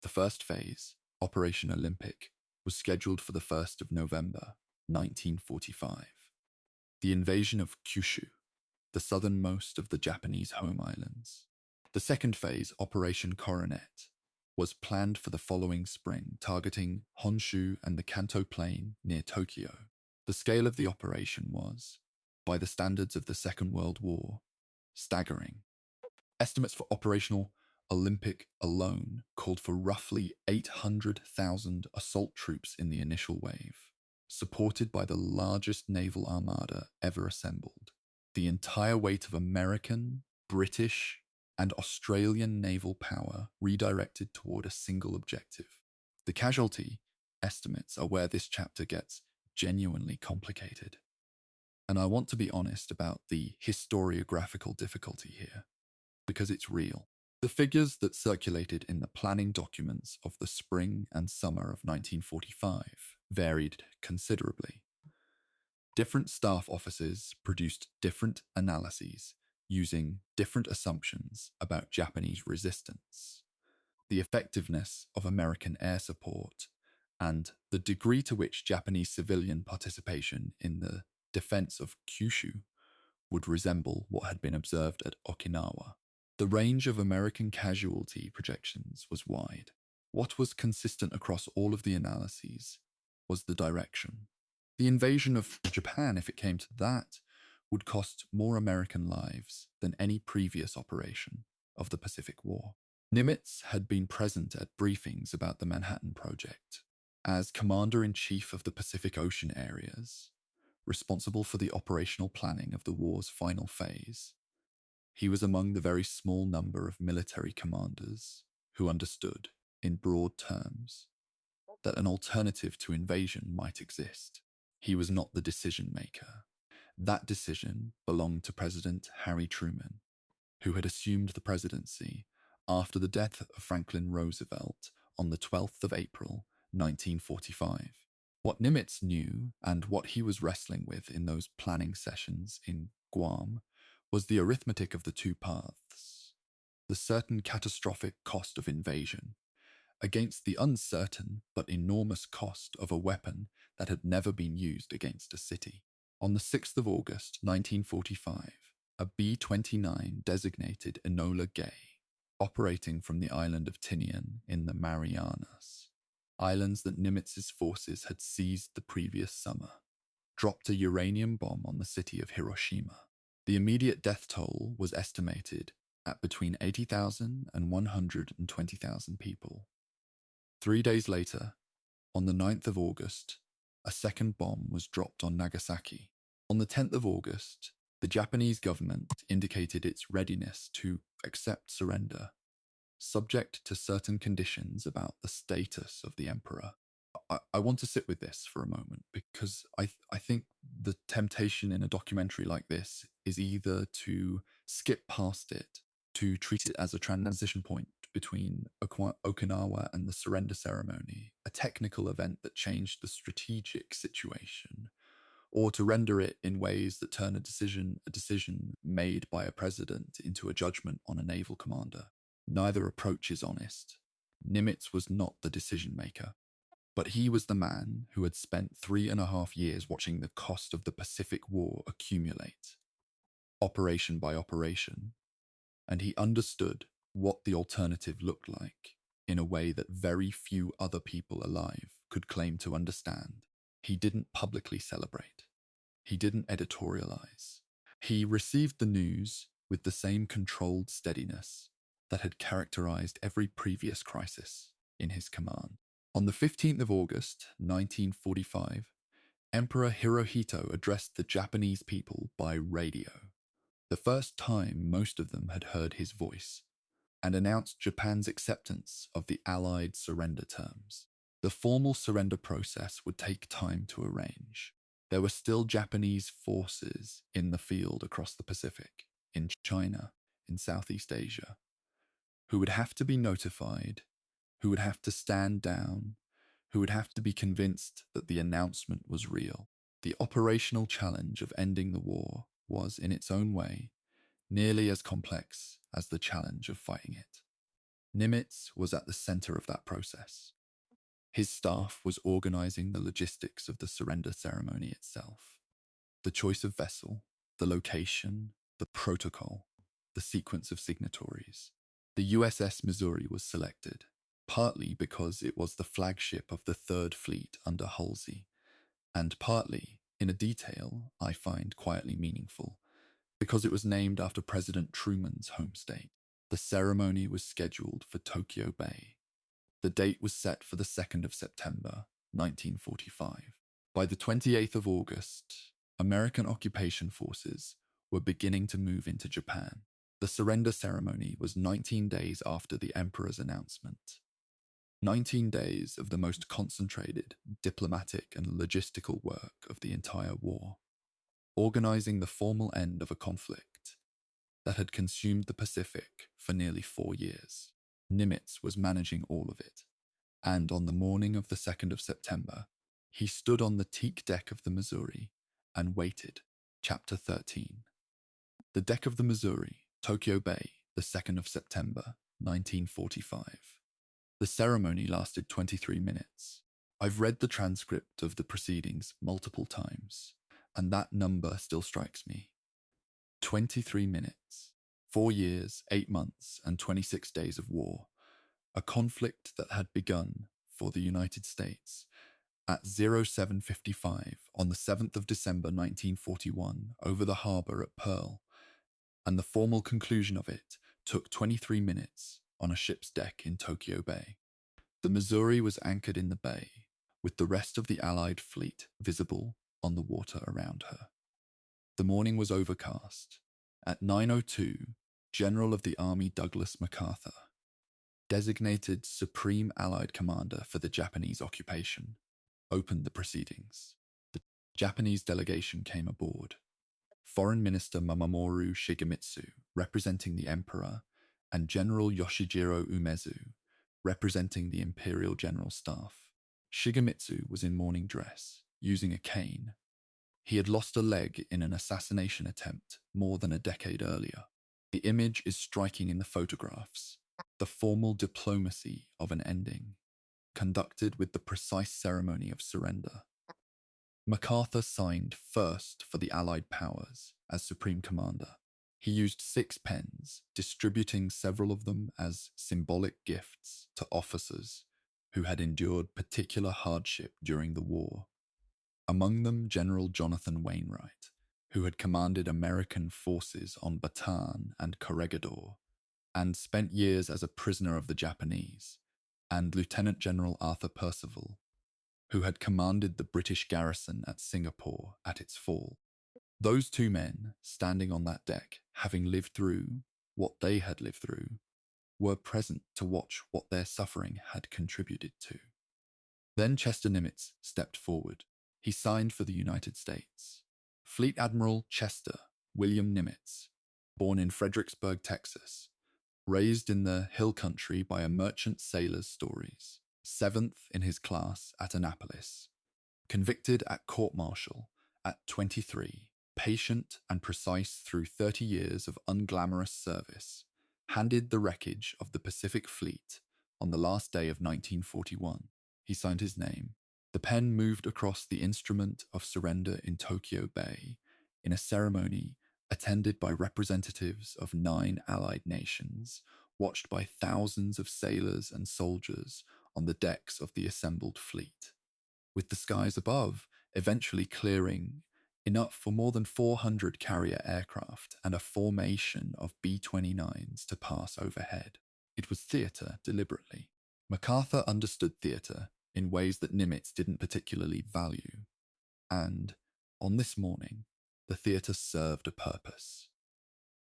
The first phase, Operation Olympic, was scheduled for the 1st of November, 1945. The invasion of Kyushu, the southernmost of the Japanese home islands. The second phase, Operation Coronet, was planned for the following spring, targeting Honshu and the Kanto Plain near Tokyo. The scale of the operation was, by the standards of the Second World War, staggering. Estimates for Operational Olympic alone called for roughly 800,000 assault troops in the initial wave, supported by the largest naval armada ever assembled. The entire weight of American, British, and Australian naval power redirected toward a single objective. The casualty estimates are where this chapter gets genuinely complicated. And I want to be honest about the historiographical difficulty here, because it's real. The figures that circulated in the planning documents of the spring and summer of 1945 varied considerably. Different staff offices produced different analyses using different assumptions about Japanese resistance, the effectiveness of American air support, and the degree to which Japanese civilian participation in the defense of Kyushu would resemble what had been observed at Okinawa. The range of American casualty projections was wide. What was consistent across all of the analyses was the direction. The invasion of Japan, if it came to that, would cost more American lives than any previous operation of the Pacific War. Nimitz had been present at briefings about the Manhattan Project. As Commander-in-Chief of the Pacific Ocean areas, responsible for the operational planning of the war's final phase, he was among the very small number of military commanders who understood, in broad terms, that an alternative to invasion might exist. He was not the decision maker. That decision belonged to President Harry Truman, who had assumed the presidency after the death of Franklin Roosevelt on the 12th of April, 1945. What Nimitz knew and what he was wrestling with in those planning sessions in Guam was the arithmetic of the two paths, the certain catastrophic cost of invasion against the uncertain but enormous cost of a weapon that had never been used against a city. On the 6th of August, 1945, a B-29 designated Enola Gay, operating from the island of Tinian in the Marianas, islands that Nimitz's forces had seized the previous summer, dropped a uranium bomb on the city of Hiroshima. The immediate death toll was estimated at between 80,000 and 120,000 people. 3 days later, on the 9th of August, a second bomb was dropped on Nagasaki. On the 10th of August, the Japanese government indicated its readiness to accept surrender, subject to certain conditions about the status of the emperor. I want to sit with this for a moment because I think the temptation in a documentary like this is either to skip past it, to treat it as a transition point between Okinawa and the surrender ceremony, a technical event that changed the strategic situation, or to render it in ways that turn a decision made by a president into a judgment on a naval commander. Neither approach is honest. Nimitz was not the decision maker, but he was the man who had spent 3.5 years watching the cost of the Pacific War accumulate, operation by operation, and he understood what the alternative looked like in a way that very few other people alive could claim to understand. He didn't publicly celebrate. He didn't editorialize. He received the news with the same controlled steadiness that had characterized every previous crisis in his command. On the 15th of August, 1945, Emperor Hirohito addressed the Japanese people by radio, the first time most of them had heard his voice, and announced Japan's acceptance of the Allied surrender terms. The formal surrender process would take time to arrange. There were still Japanese forces in the field across the Pacific, in China, in Southeast Asia, who would have to be notified, who would have to stand down, who would have to be convinced that the announcement was real. The operational challenge of ending the war was, in its own way, nearly as complex as the challenge of fighting it. Nimitz was at the center of that process. His staff was organizing the logistics of the surrender ceremony itself. The choice of vessel, the location, the protocol, the sequence of signatories. The USS Missouri was selected, partly because it was the flagship of the Third Fleet under Halsey, and partly, in a detail I find quietly meaningful, because it was named after President Truman's home state. The ceremony was scheduled for Tokyo Bay. The date was set for the 2nd of September, 1945. By the 28th of August, American occupation forces were beginning to move into Japan. The surrender ceremony was 19 days after the Emperor's announcement. 19 days of the most concentrated diplomatic and logistical work of the entire war, organizing the formal end of a conflict that had consumed the Pacific for nearly 4 years. Nimitz was managing all of it, and on the morning of the 2nd of September, he stood on the teak deck of the Missouri and waited. Chapter 13. The deck of the Missouri, Tokyo Bay, the 2nd of September, 1945. The ceremony lasted 23 minutes. I've read the transcript of the proceedings multiple times, and that number still strikes me. 23 minutes. 4 years, 8 months, and 26 days of war. A conflict that had begun, for the United States, at 07:55 on the 7th of December 1941 over the harbour at Pearl, and the formal conclusion of it took 23 minutes on a ship's deck in Tokyo Bay. The Missouri was anchored in the bay, with the rest of the Allied fleet visible on the water around her. The morning was overcast. At 9:02, General of the Army Douglas MacArthur, designated Supreme Allied Commander for the Japanese occupation, opened the proceedings. The Japanese delegation came aboard. Foreign Minister Mamoru Shigemitsu, representing the Emperor, and General Yoshijiro Umezu, representing the Imperial General Staff. Shigemitsu was in morning dress, using a cane. He had lost a leg in an assassination attempt more than a decade earlier. The image is striking in the photographs. The formal diplomacy of an ending, conducted with the precise ceremony of surrender. MacArthur signed first for the Allied powers as Supreme Commander. He used 6 pens, distributing several of them as symbolic gifts to officers who had endured particular hardship during the war. Among them, General Jonathan Wainwright, who had commanded American forces on Bataan and Corregidor, and spent years as a prisoner of the Japanese, and Lieutenant General Arthur Percival, who had commanded the British garrison at Singapore at its fall. Those 2 men, standing on that deck, having lived through what they had lived through, were present to watch what their suffering had contributed to. Then Chester Nimitz stepped forward. He signed for the United States. Fleet Admiral Chester William Nimitz, born in Fredericksburg, Texas, raised in the hill country by a merchant sailor's stories, 7th in his class at Annapolis, convicted at court-martial at 23, patient and precise through 30 years of unglamorous service, handed the wreckage of the Pacific Fleet on the last day of 1941. He signed his name. The pen moved across the instrument of surrender in Tokyo Bay in a ceremony attended by representatives of 9 Allied nations, watched by thousands of sailors and soldiers on the decks of the assembled fleet, with the skies above eventually clearing enough for more than 400 carrier aircraft and a formation of B-29s to pass overhead. It was theatre deliberately. MacArthur understood theatre in ways that Nimitz didn't particularly value, and, on this morning, the theatre served a purpose.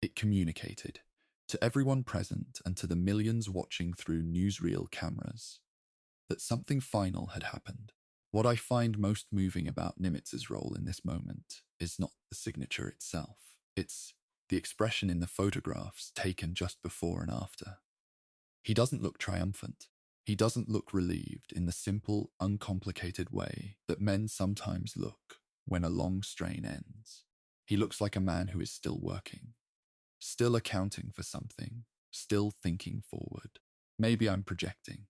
It communicated, to everyone present and to the millions watching through newsreel cameras, that something final had happened. What I find most moving about Nimitz's role in this moment is not the signature itself. It's the expression in the photographs taken just before and after. He doesn't look triumphant. He doesn't look relieved in the simple, uncomplicated way that men sometimes look when a long strain ends. He looks like a man who is still working, still accounting for something, still thinking forward. Maybe I'm projecting.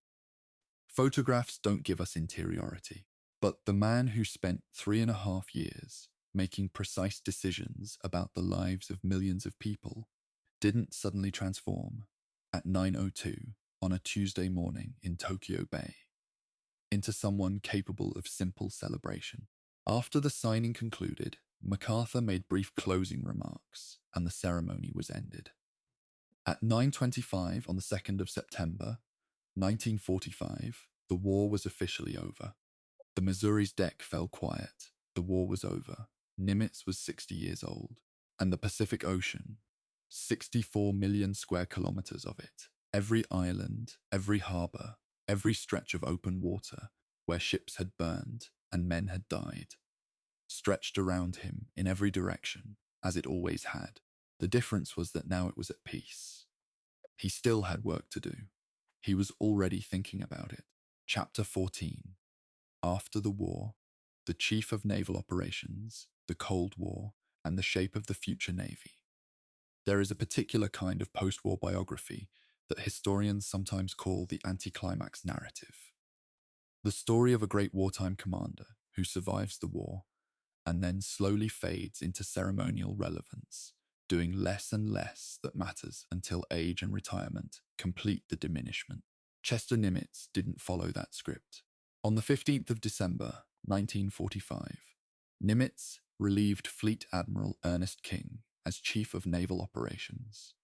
Photographs don't give us interiority, but the man who spent 3.5 years making precise decisions about the lives of millions of people didn't suddenly transform at 9:02 on a Tuesday morning in Tokyo Bay into someone capable of simple celebration. After the signing concluded, MacArthur made brief closing remarks and the ceremony was ended. At 9:25 on the 2nd of September, 1945, the war was officially over. The Missouri's deck fell quiet. The war was over. Nimitz was 60 years old, and the Pacific Ocean, 64 million square kilometers of it, every island, every harbor, every stretch of open water where ships had burned and men had died, stretched around him in every direction, as it always had. The difference was that now it was at peace. He still had work to do. He was already thinking about it. Chapter 14. After the war, the Chief of Naval Operations, the Cold War, and the shape of the future Navy. There is a particular kind of post-war biography that historians sometimes call the anticlimax narrative. The story of a great wartime commander who survives the war and then slowly fades into ceremonial relevance, doing less and less that matters until age and retirement complete the diminishment. Chester Nimitz didn't follow that script. On the 15th of December, 1945, Nimitz relieved Fleet Admiral Ernest King as Chief of Naval Operations,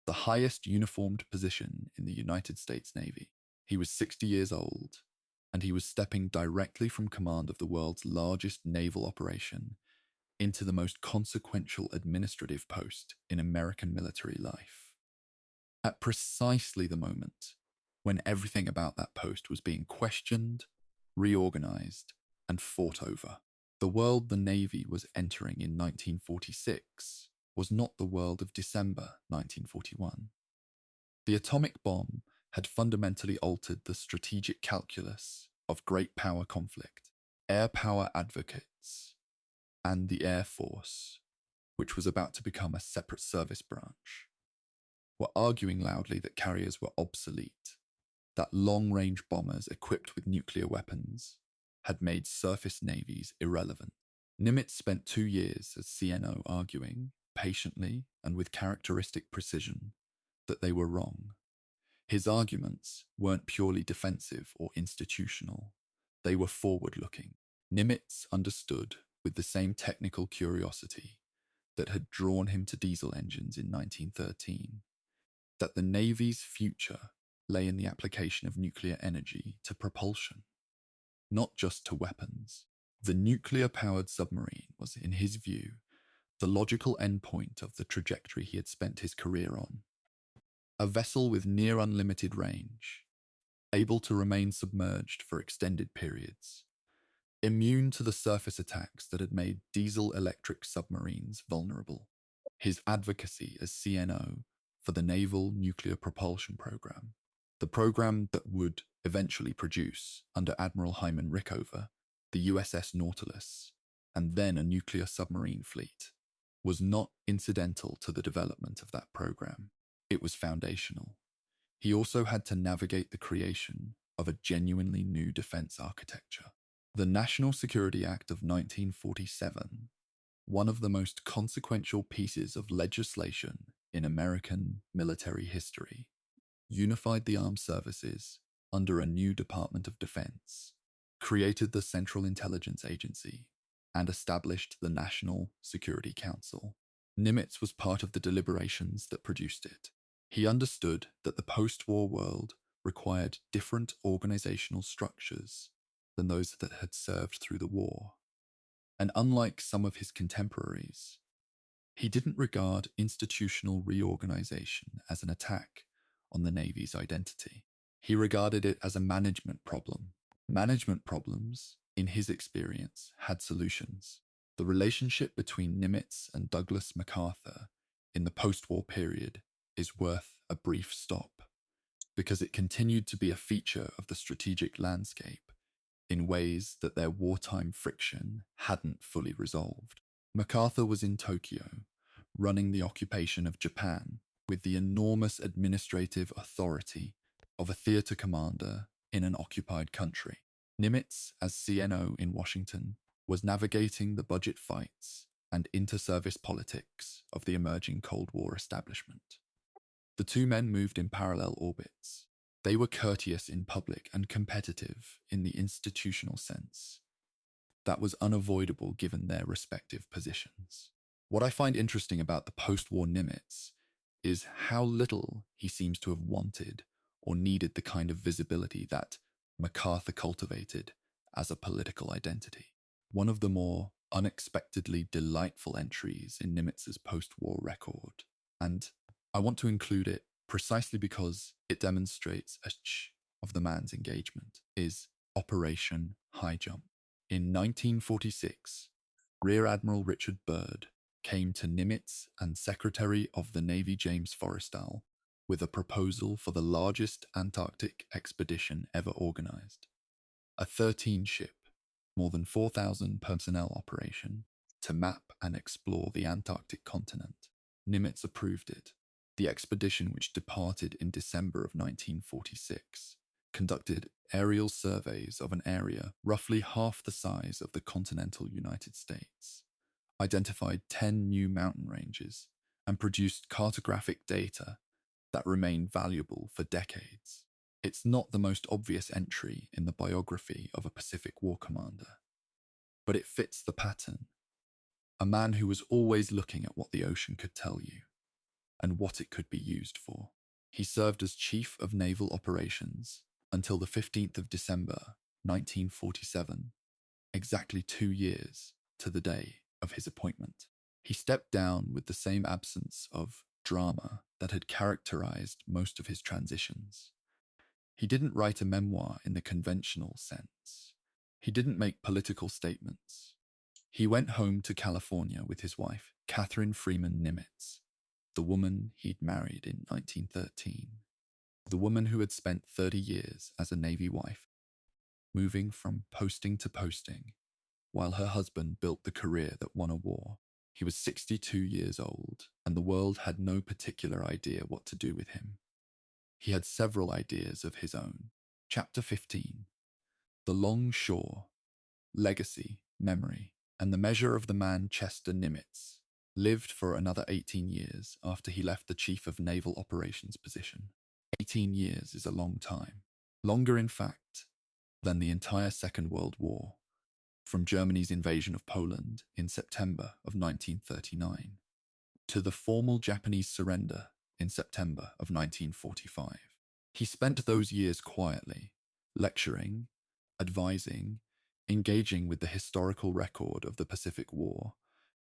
the highest uniformed position in the United States Navy. He was 60 years old, and he was stepping directly from command of the world's largest naval operation into the most consequential administrative post in American military life. At precisely the moment when everything about that post was being questioned, reorganized, and fought over. The world the Navy was entering in 1946 was not the world of December 1941. The atomic bomb had fundamentally altered the strategic calculus of great power conflict. Air power advocates and the Air Force, which was about to become a separate service branch, were arguing loudly that carriers were obsolete, that long-range bombers equipped with nuclear weapons had made surface navies irrelevant. Nimitz spent 2 years as CNO arguing, patiently and with characteristic precision, that they were wrong. His arguments weren't purely defensive or institutional. They were forward-looking. Nimitz understood, with the same technical curiosity that had drawn him to diesel engines in 1913, that the Navy's future lay in the application of nuclear energy to propulsion, not just to weapons. The nuclear-powered submarine was, in his view, the logical endpoint of the trajectory he had spent his career on. A vessel with near unlimited range, able to remain submerged for extended periods, immune to the surface attacks that had made diesel-electric submarines vulnerable. His advocacy as CNO for the Naval Nuclear Propulsion Program, the program that would eventually produce, under Admiral Hyman Rickover, the USS Nautilus, and then a nuclear submarine fleet, was not incidental to the development of that program. It was foundational. He also had to navigate the creation of a genuinely new defense architecture. The National Security Act of 1947, one of the most consequential pieces of legislation in American military history, unified the armed services under a new Department of Defense, created the Central Intelligence Agency, and established the National Security Council. Nimitz was part of the deliberations that produced it. He understood that the post-war world required different organizational structures than those that had served through the war. And unlike some of his contemporaries, he didn't regard institutional reorganization as an attack on the Navy's identity. He regarded it as a management problem. Management problems, in his experience, had solutions. The relationship between Nimitz and Douglas MacArthur in the post-war period is worth a brief stop, because it continued to be a feature of the strategic landscape in ways that their wartime friction hadn't fully resolved. MacArthur was in Tokyo, running the occupation of Japan with the enormous administrative authority of a theater commander in an occupied country. Nimitz, as CNO in Washington, was navigating the budget fights and inter-service politics of the emerging Cold War establishment. The two men moved in parallel orbits. They were courteous in public and competitive in the institutional sense. That was unavoidable given their respective positions. What I find interesting about the post-war Nimitz is how little he seems to have wanted or needed the kind of visibility that MacArthur cultivated as a political identity. One of the more unexpectedly delightful entries in Nimitz's post-war record, and I want to include it precisely because it demonstrates a of the man's engagement, is Operation High Jump. In 1946, Rear Admiral Richard Byrd came to Nimitz and Secretary of the Navy James Forrestal with a proposal for the largest Antarctic expedition ever organized. A 13-ship, more than 4,000 personnel operation to map and explore the Antarctic continent. Nimitz approved it. The expedition, which departed in December of 1946, conducted aerial surveys of an area roughly half the size of the continental United States, identified 10 new mountain ranges, and produced cartographic data that remain valuable for decades. It's not the most obvious entry in the biography of a Pacific War commander, but it fits the pattern. A man who was always looking at what the ocean could tell you and what it could be used for. He served as Chief of Naval Operations until the 15th of December, 1947, exactly 2 years to the day of his appointment. He stepped down with the same absence of drama that had characterized most of his transitions. He didn't write a memoir in the conventional sense. He didn't make political statements. He went home to California with his wife, Catherine Freeman Nimitz, the woman he'd married in 1913, the woman who had spent 30 years as a Navy wife, moving from posting to posting, while her husband built the career that won a war. He was 62 years old, and the world had no particular idea what to do with him. He had several ideas of his own. Chapter 15. The Long Shore, Legacy, Memory, and the Measure of the Man Chester Nimitz lived for another 18 years after he left the Chief of Naval Operations position. 18 years is a long time. Longer, in fact, than the entire Second World War, from Germany's invasion of Poland in September of 1939 to the formal Japanese surrender in September of 1945. He spent those years quietly, lecturing, advising, engaging with the historical record of the Pacific War,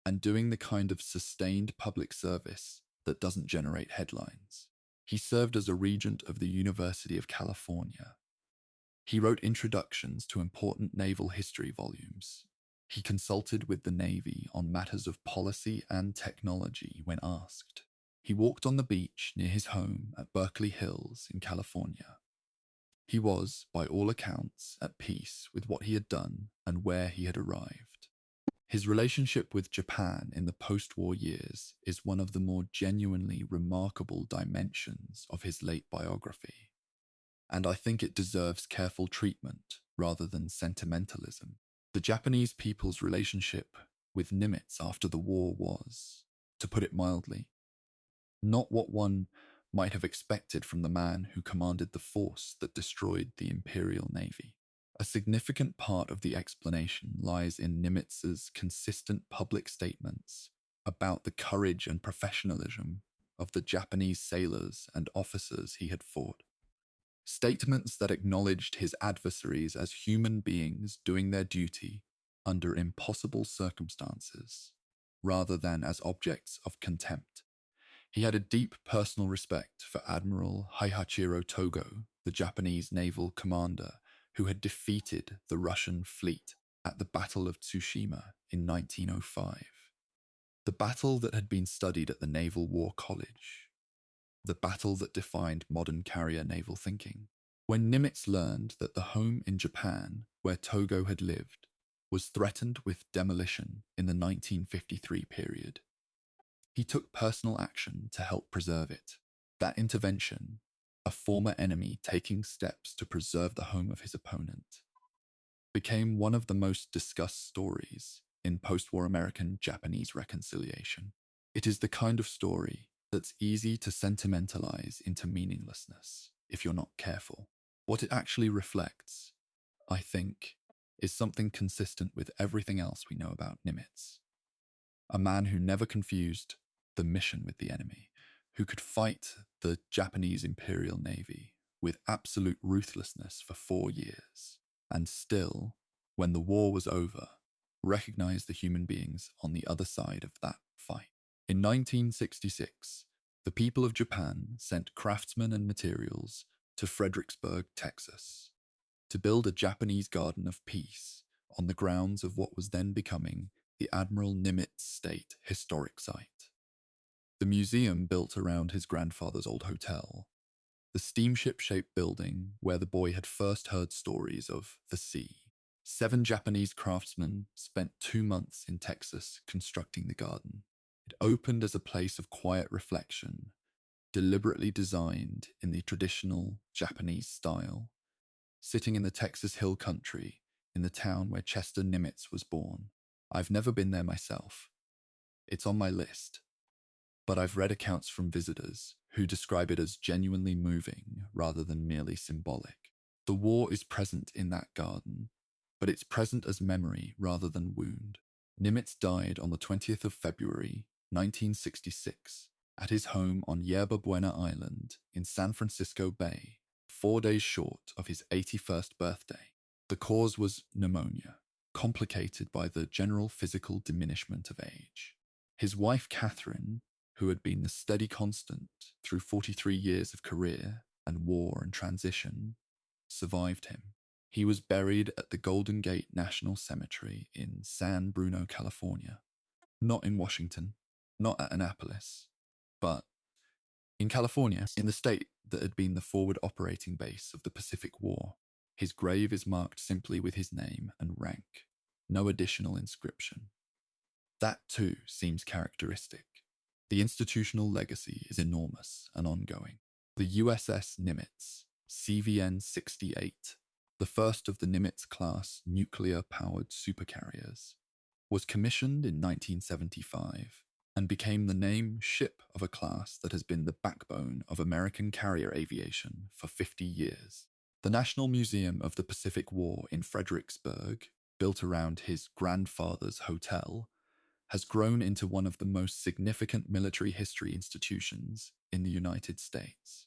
and doing the kind of sustained public service that doesn't generate headlines. He served as a regent of the University of California. He wrote introductions to important naval history volumes. He consulted with the Navy on matters of policy and technology when asked. He walked on the beach near his home at Berkeley Hills in California. He was, by all accounts, at peace with what he had done and where he had arrived. His relationship with Japan in the post-war years is one of the more genuinely remarkable dimensions of his late biography, and I think it deserves careful treatment rather than sentimentalism. The Japanese people's relationship with Nimitz after the war was, to put it mildly, not what one might have expected from the man who commanded the force that destroyed the Imperial Navy. A significant part of the explanation lies in Nimitz's consistent public statements about the courage and professionalism of the Japanese sailors and officers he had fought. Statements that acknowledged his adversaries as human beings doing their duty under impossible circumstances, rather than as objects of contempt. He had a deep personal respect for Admiral Heihachiro Togo, the Japanese naval commander who had defeated the Russian fleet at the Battle of Tsushima in 1905. The battle that had been studied at the Naval War College. The battle that defined modern carrier naval thinking. When Nimitz learned that the home in Japan, where Togo had lived, was threatened with demolition in the 1953 period, he took personal action to help preserve it. That intervention, a former enemy taking steps to preserve the home of his opponent, became one of the most discussed stories in post-war American-Japanese reconciliation. It is the kind of story that's easy to sentimentalize into meaninglessness if you're not careful. What it actually reflects, I think, is something consistent with everything else we know about Nimitz. A man who never confused the mission with the enemy, who could fight the Japanese Imperial Navy with absolute ruthlessness for 4 years, and still, when the war was over, recognized the human beings on the other side of that fight. In 1966, the people of Japan sent craftsmen and materials to Fredericksburg, Texas, to build a Japanese Garden of Peace on the grounds of what was then becoming the Admiral Nimitz State Historic Site. The museum built around his grandfather's old hotel, the steamship-shaped building where the boy had first heard stories of the sea. 7 Japanese craftsmen spent 2 months in Texas constructing the garden. It opened as a place of quiet reflection, deliberately designed in the traditional Japanese style, sitting in the Texas Hill Country in the town where Chester Nimitz was born. I've never been there myself. It's on my list, but I've read accounts from visitors who describe it as genuinely moving rather than merely symbolic. The war is present in that garden, but it's present as memory rather than wound. Nimitz died on the 20th of February, 1966, at his home on Yerba Buena Island in San Francisco Bay, 4 days short of his 81st birthday. The cause was pneumonia, complicated by the general physical diminishment of age. His wife, Catherine, who had been the steady constant through 43 years of career and war and transition, survived him. He was buried at the Golden Gate National Cemetery in San Bruno, California. Not in Washington, not at Annapolis, but in California, in the state that had been the forward operating base of the Pacific War. His grave is marked simply with his name and rank, no additional inscription. That too seems characteristic. The institutional legacy is enormous and ongoing. The USS Nimitz, CVN-68, the first of the Nimitz-class nuclear-powered supercarriers, was commissioned in 1975 and became the name ship of a class that has been the backbone of American carrier aviation for 50 years. The National Museum of the Pacific War in Fredericksburg, built around his grandfather's hotel, has grown into one of the most significant military history institutions in the United States,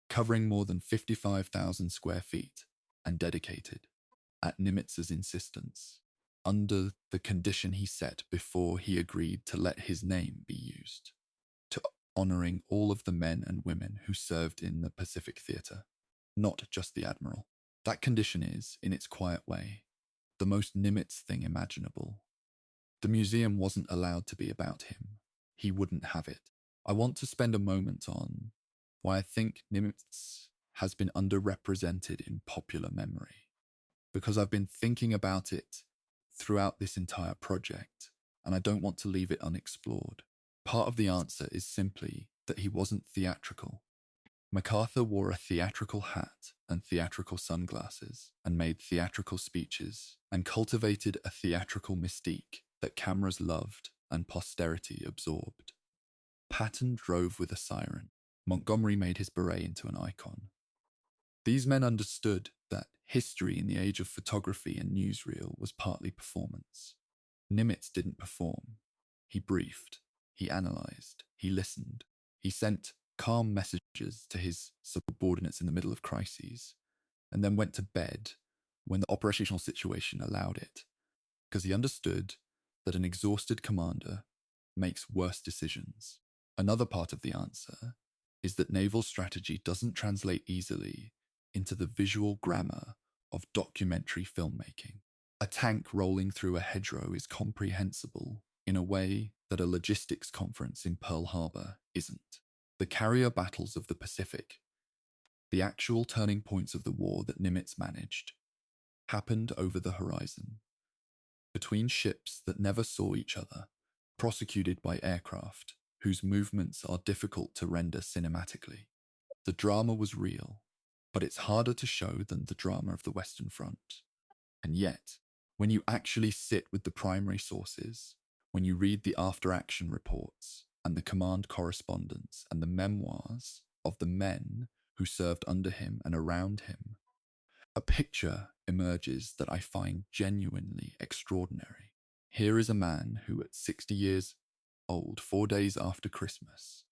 covering more than 55,000 square feet and dedicated, at Nimitz's insistence, under the condition he set before he agreed to let his name be used, to honoring all of the men and women who served in the Pacific Theater, not just the Admiral. That condition is, in its quiet way, the most Nimitz thing imaginable. The museum wasn't allowed to be about him. He wouldn't have it. I want to spend a moment on why I think Nimitz has been underrepresented in popular memory, because I've been thinking about it throughout this entire project, and I don't want to leave it unexplored. Part of the answer is simply that he wasn't theatrical. MacArthur wore a theatrical hat and theatrical sunglasses and made theatrical speeches and cultivated a theatrical mystique that cameras loved and posterity absorbed. Patton drove with a siren. Montgomery made his beret into an icon. These men understood that history in the age of photography and newsreel was partly performance. Nimitz didn't perform. He briefed, he analyzed, he listened, he sent calm messages to his subordinates in the middle of crises, and then went to bed when the operational situation allowed it, because he understood that an exhausted commander makes worse decisions. Another part of the answer is that naval strategy doesn't translate easily into the visual grammar of documentary filmmaking. A tank rolling through a hedgerow is comprehensible in a way that a logistics conference in Pearl Harbor isn't. The carrier battles of the Pacific, the actual turning points of the war that Nimitz managed, happened over the horizon, between ships that never saw each other, prosecuted by aircraft whose movements are difficult to render cinematically. The drama was real, but it's harder to show than the drama of the Western Front. And yet, when you actually sit with the primary sources, when you read the after-action reports and the command correspondence and the memoirs of the men who served under him and around him, a picture emerges that I find genuinely extraordinary. Here is a man who, at 60 years old, 4 days after Christmas,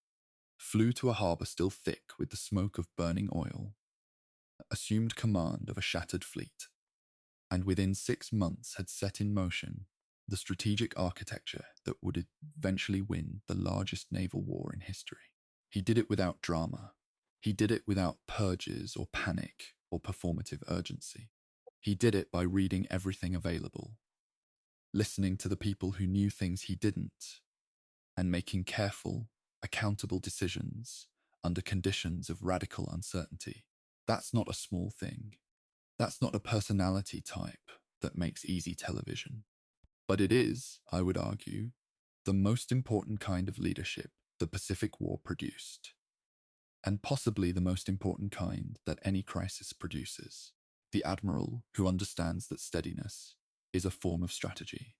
flew to a harbour still thick with the smoke of burning oil, assumed command of a shattered fleet, and within 6 months had set in motion the strategic architecture that would eventually win the largest naval war in history. He did it without drama. He did it without purges or panic or performative urgency. He did it by reading everything available, listening to the people who knew things he didn't, and making careful, accountable decisions under conditions of radical uncertainty. That's not a small thing. That's not a personality type that makes easy television. But it is, I would argue, the most important kind of leadership the Pacific War produced, and possibly the most important kind that any crisis produces. The Admiral who understands that steadiness is a form of strategy,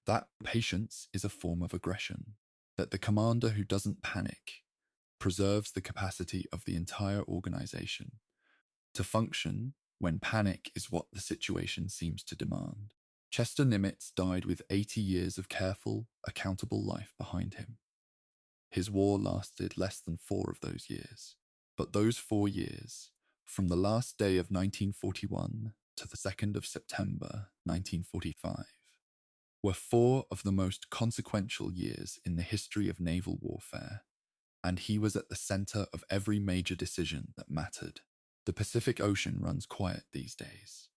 that patience is a form of aggression, that the commander who doesn't panic preserves the capacity of the entire organization to function when panic is what the situation seems to demand. Chester Nimitz died with 80 years of careful, accountable life behind him. His war lasted less than 4 of those years. But those 4 years, from the last day of 1941 to the 2nd of September 1945, were 4 of the most consequential years in the history of naval warfare, and he was at the center of every major decision that mattered. The Pacific Ocean runs quiet these days.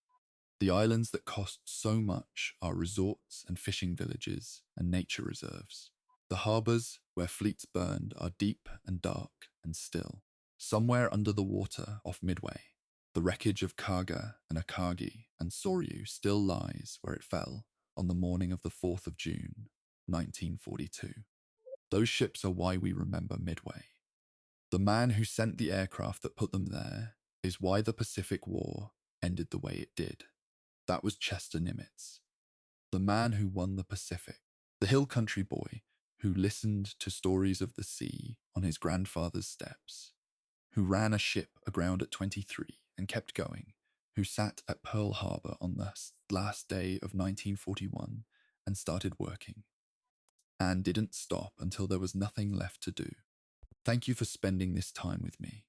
The islands that cost so much are resorts and fishing villages and nature reserves. The harbors where fleets burned are deep and dark and still. Somewhere under the water off Midway, the wreckage of Kaga and Akagi and Soryu still lies where it fell on the morning of the 4th of June, 1942. Those ships are why we remember Midway. The man who sent the aircraft that put them there is why the Pacific War ended the way it did. That was Chester Nimitz, the man who won the Pacific, the hill country boy who listened to stories of the sea on his grandfather's steps, who ran a ship aground at 23 and kept going, who sat at Pearl Harbor on the last day of 1941 and started working, and didn't stop until there was nothing left to do. Thank you for spending this time with me.